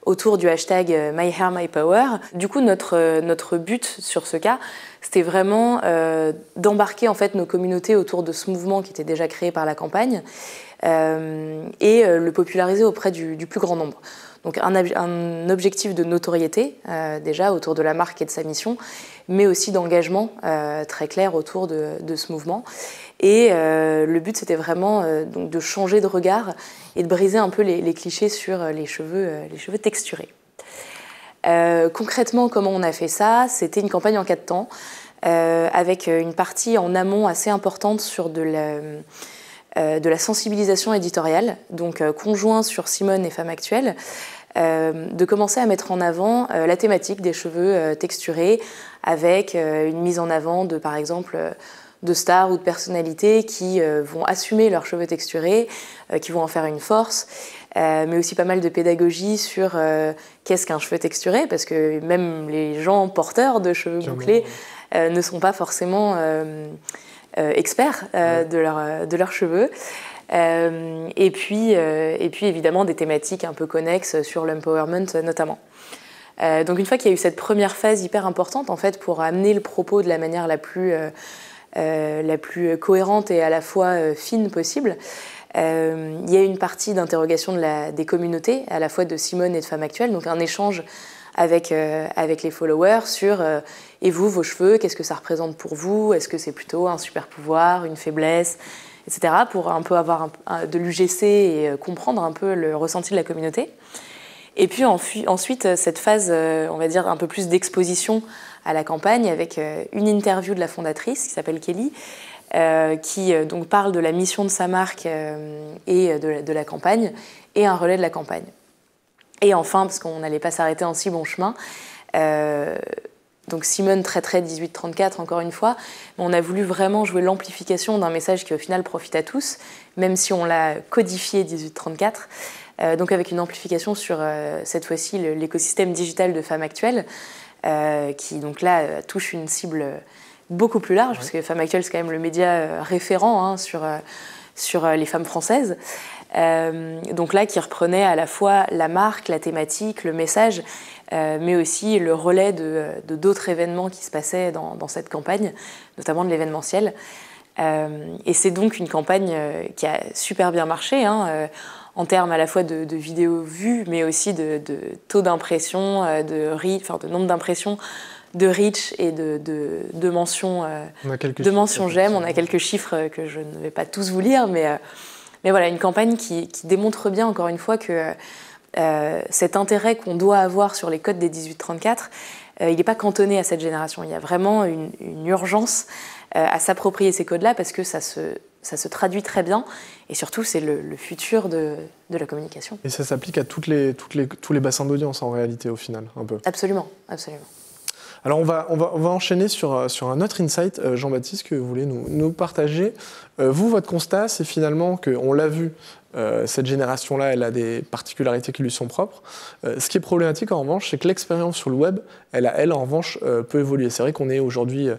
autour du hashtag My Hair, My Power. Du coup, notre but sur ce cas, c'était vraiment d'embarquer en fait nos communautés autour de ce mouvement qui était déjà créé par la campagne et le populariser auprès du plus grand nombre. Donc un objectif de notoriété déjà autour de la marque et de sa mission, mais aussi d'engagement très clair autour de ce mouvement. Et le but, c'était vraiment donc de changer de regard et de briser un peu les clichés sur les cheveux texturés. Concrètement, comment on a fait ça? C'était une campagne en 4 temps, avec une partie en amont assez importante sur de la sensibilisation éditoriale, donc conjoint sur Simone et Femmes Actuelles, de commencer à mettre en avant la thématique des cheveux texturés, avec une mise en avant de, par exemple, de stars ou de personnalités qui vont assumer leurs cheveux texturés, qui vont en faire une force, mais aussi pas mal de pédagogie sur qu'est-ce qu'un cheveu texturé, parce que même les gens porteurs de cheveux bouclés ne sont pas forcément experts de leurs cheveux. Et puis évidemment des thématiques un peu connexes sur l'empowerment notamment. Donc une fois qu'il y a eu cette première phase hyper importante en fait pour amener le propos de la manière la plus cohérente et à la fois fine possible, il y a une partie d'interrogation des communautés, à la fois de Simone et de Femmes Actuelles, donc un échange avec les followers sur et vous, vos cheveux, qu'est-ce que ça représente pour vous? Est-ce que c'est plutôt un super pouvoir, une faiblesse, etc. pour un peu avoir de l'UGC et comprendre un peu le ressenti de la communauté. Et puis ensuite, cette phase, on va dire, un peu plus d'exposition à la campagne avec une interview de la fondatrice qui s'appelle Kelly, qui donc parle de la mission de sa marque et de la campagne, et un relais de la campagne. Et enfin, parce qu'on n'allait pas s'arrêter en si bon chemin, donc Simone traiterait 1834 encore une fois, mais on a voulu vraiment jouer l'amplification d'un message qui au final profite à tous, même si on l'a codifié 1834, donc avec une amplification sur cette fois-ci l'écosystème digital de Femmes Actuelles, qui donc là touche une cible beaucoup plus large, parce que Femmes Actuelles c'est quand même le média référent sur les femmes françaises. Donc là qui reprenait à la fois la marque, la thématique, le message, mais aussi le relais de d'autres événements qui se passaient dans cette campagne, notamment de l'événementiel. Et c'est donc une campagne qui a super bien marché, en termes à la fois de vidéos vues, mais aussi de taux d'impression, de nombre d'impressions, de reach et de mentions j'aime. On a quelques chiffres que je ne vais pas tous vous lire, mais voilà, une campagne qui démontre bien, encore une fois, que cet intérêt qu'on doit avoir sur les codes des 1834, il n'est pas cantonné à cette génération. Il y a vraiment une urgence à s'approprier ces codes-là parce que ça se traduit très bien et surtout c'est le futur de la communication. Et ça s'applique à tous les bassins d'audience en réalité au final, un peu. Absolument, absolument. Alors on va enchaîner sur un autre insight, Jean-Baptiste, que vous voulez nous partager. Vous, votre constat, c'est finalement qu'on l'a vu, cette génération-là, elle a des particularités qui lui sont propres. Ce qui est problématique, en revanche, c'est que l'expérience sur le web, elle en revanche, peut évoluer. C'est vrai qu'on est aujourd'hui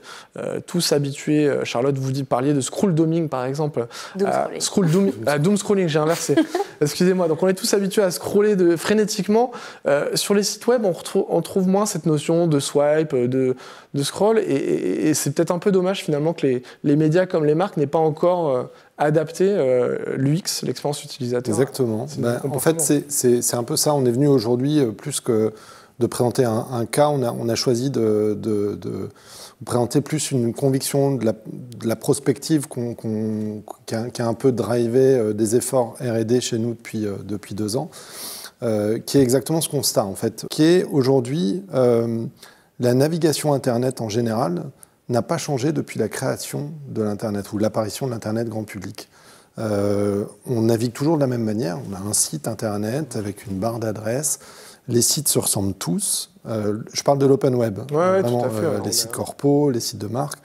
tous habitués, Charlotte, vous parliez de scroll doming, par exemple. Doom scrolling, j'ai inversé. Excusez-moi. Donc on est tous habitués à scroller frénétiquement. Sur les sites web, on trouve moins cette notion de swipe, de scroll, et c'est peut-être un peu dommage finalement que les médias comme les marques n'aient pas encore adapté l'UX, l'expérience utilisateur. Exactement. En fait, c'est un peu ça. On est venu aujourd'hui, plus que de présenter un cas, on a choisi de présenter plus une conviction de la prospective qui a un peu drivé des efforts R&D chez nous depuis 2 ans, qui est exactement ce constat, en fait, qui est aujourd'hui la navigation Internet en général n'a pas changé depuis la création de l'Internet ou l'apparition de l'Internet grand public. On navigue toujours de la même manière. On a un site Internet avec une barre d'adresse. Les sites se ressemblent tous. Je parle de l'open web. Vraiment, tout à fait, les sites corpo, les sites de marque.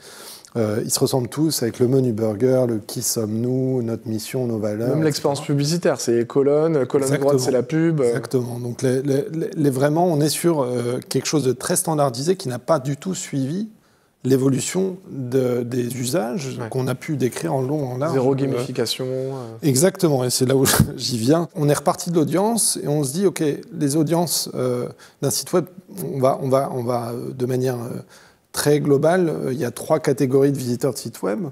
Ils se ressemblent tous avec le menu burger, le qui sommes-nous, notre mission, nos valeurs. Même l'expérience publicitaire, c'est colonne droite, c'est la pub. Exactement. Donc vraiment, on est sur quelque chose de très standardisé qui n'a pas du tout suivi l'évolution des usages qu'on a pu décrire en long, en large. Zéro gamification. Exactement, et c'est là où j'y viens. On est reparti de l'audience et on se dit, OK, les audiences d'un site web, on va de manière très globale, il y a 3 catégories de visiteurs de sites web.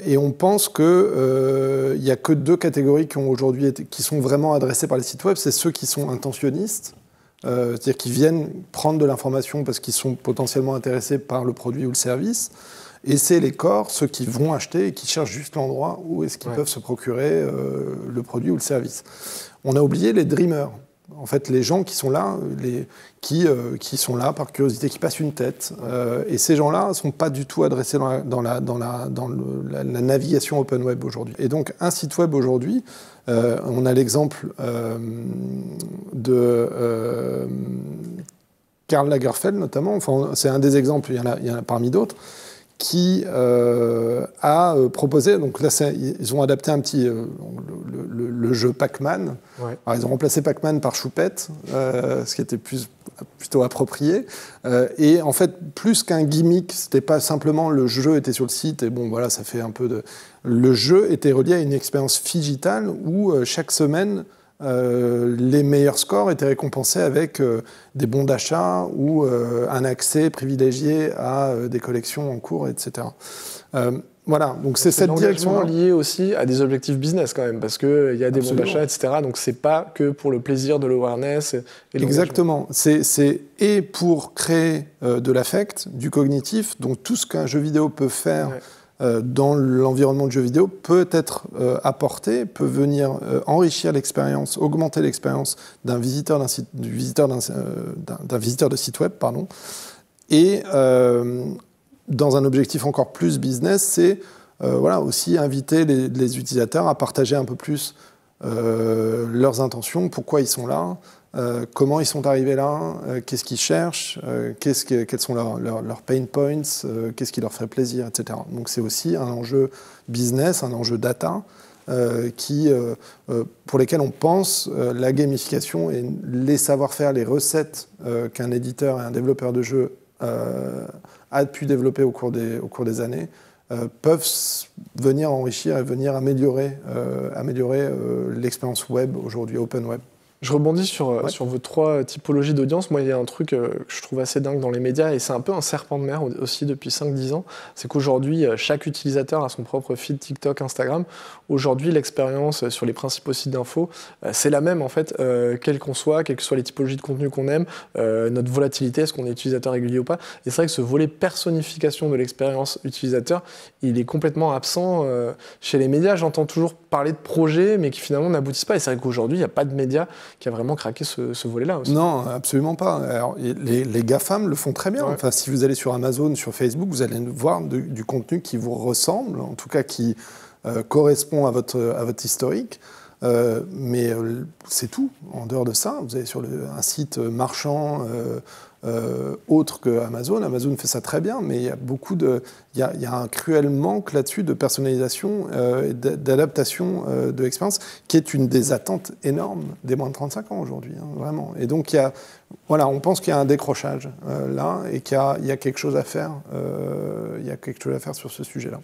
Et on pense qu'il n'y a que 2 catégories qui sont vraiment adressées par les sites web. C'est ceux qui sont intentionnistes, c'est-à-dire qui viennent prendre de l'information parce qu'ils sont potentiellement intéressés par le produit ou le service. Et c'est les corps, ceux qui vont acheter et qui cherchent juste l'endroit où est-ce qu'ils peuvent se procurer le produit ou le service. On a oublié les dreamers. En fait, les gens qui sont là, qui sont là par curiosité, qui passent une tête. Et ces gens-là ne sont pas du tout adressés dans la navigation open web aujourd'hui. Et donc, un site web aujourd'hui, on a l'exemple de Karl Lagerfeld notamment, enfin, c'est un des exemples, il y en a parmi d'autres, qui a proposé, donc là ils ont adapté un petit le jeu Pac-Man. Ouais. Alors, ils ont remplacé Pac-Man par Choupette, ce qui était plutôt approprié. Et en fait, plus qu'un gimmick, c'était pas simplement le jeu était sur le site et bon voilà, ça fait un peu de. Le jeu était relié à une expérience digitale où chaque semaine les meilleurs scores étaient récompensés avec des bons d'achat ou un accès privilégié à des collections en cours, etc. Voilà, donc c'est cette direction liée aussi à des objectifs business quand même, parce qu'il y a des bons d'achat, etc. Donc c'est pas que pour le plaisir de l'awareness. Exactement, c'est et pour créer de l'affect, du cognitif, donc tout ce qu'un jeu vidéo peut faire. Ouais. Dans l'environnement de jeux vidéo peut être apporté, peut venir enrichir l'expérience, augmenter l'expérience d'un visiteur de site web, pardon. Et dans un objectif encore plus business, c'est voilà, aussi inviter les utilisateurs à partager un peu plus leurs intentions, pourquoi ils sont là, comment ils sont arrivés là, qu'est-ce qu'ils cherchent, quels sont leurs pain points, qu'est-ce qui leur ferait plaisir, etc. Donc c'est aussi un enjeu business, un enjeu data, pour lesquels on pense la gamification et les savoir-faire, les recettes qu'un éditeur et un développeur de jeux a pu développer au cours des années, peuvent venir enrichir et venir améliorer l'expérience web aujourd'hui, open web. Je rebondis sur vos trois typologies d'audience. Moi, il y a un truc que je trouve assez dingue dans les médias, et c'est un peu un serpent de mer aussi depuis 5-10 ans, c'est qu'aujourd'hui, chaque utilisateur a son propre feed TikTok, Instagram. Aujourd'hui, l'expérience sur les principaux sites d'infos, c'est la même, en fait, quel qu'on soit, quelles que soient les typologies de contenu qu'on aime, notre volatilité, est-ce qu'on est utilisateur régulier ou pas. Et c'est vrai que ce volet personnification de l'expérience utilisateur, il est complètement absent chez les médias. J'entends toujours parler de projets, mais qui finalement n'aboutissent pas. Et c'est vrai qu'aujourd'hui, il n'y a pas de médias qui a vraiment craqué ce volet-là aussi. Non, absolument pas. Alors, les GAFAM le font très bien. Ouais. Enfin, si vous allez sur Amazon, sur Facebook, vous allez voir du contenu qui vous ressemble, en tout cas qui correspond à votre historique. Mais c'est tout. En dehors de ça, vous allez sur un site marchand autre que Amazon. Amazon fait ça très bien, mais il y a il y a un cruel manque là-dessus de personnalisation et d'adaptation de l'expérience, qui est une des attentes énormes des moins de 35 ans aujourd'hui, hein, vraiment. Et donc on pense qu'il y a un décrochage là et qu'il y a quelque chose à faire. Il y a quelque chose à faire sur ce sujet-là.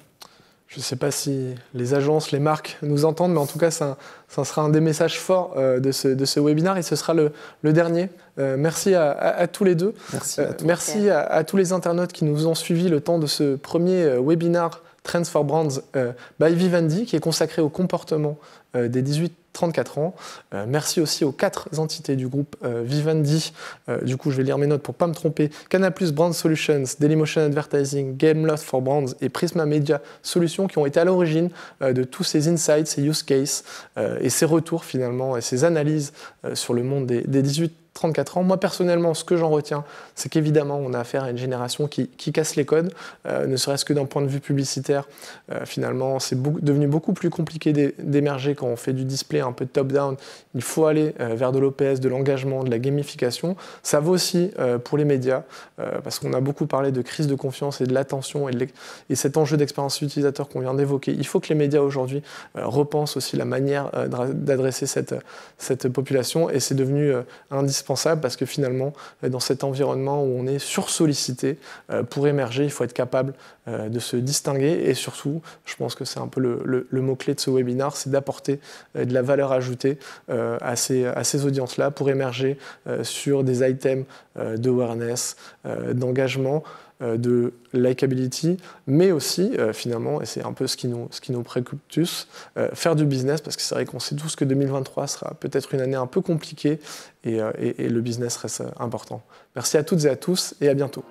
Je ne sais pas si les agences, les marques nous entendent, mais en tout cas, ça sera un des messages forts de ce webinaire, et ce sera le dernier. Merci à tous les deux. Merci à tous les internautes qui nous ont suivis le temps de ce premier webinaire Trends for Brands by Vivendi, qui est consacré au comportement des 18-34 ans. Merci aussi aux 4 entités du groupe Vivendi. Du coup, je vais lire mes notes pour ne pas me tromper. Canal+, Brand Solutions, Dailymotion Advertising, Gameloft for Brands et Prisma Media Solutions, qui ont été à l'origine de tous ces insights, ces use cases et ces retours finalement, et ces analyses sur le monde des 18-34 ans. Moi, personnellement, ce que j'en retiens, c'est qu'évidemment, on a affaire à une génération qui casse les codes, ne serait-ce que d'un point de vue publicitaire. Finalement, c'est devenu beaucoup plus compliqué d'émerger quand on fait du display un peu top-down. Il faut aller vers de l'OPS, de l'engagement, de la gamification. Ça vaut aussi pour les médias, parce qu'on a beaucoup parlé de crise de confiance et de l'attention et cet enjeu d'expérience utilisateur qu'on vient d'évoquer. Il faut que les médias aujourd'hui repensent aussi la manière d'adresser cette population, et c'est devenu indispensable, parce que finalement, dans cet environnement où on est sursollicité, pour émerger, il faut être capable de se distinguer, et surtout, je pense que c'est un peu le mot-clé de ce webinaire, c'est d'apporter de la valeur ajoutée à ces audiences-là pour émerger sur des items d'awareness, d'engagement, de likability, mais aussi finalement, et c'est un peu ce qui nous préoccupe tous, faire du business, parce que c'est vrai qu'on sait tous que 2023 sera peut-être une année un peu compliquée, et le business reste important. Merci à toutes et à tous, et à bientôt.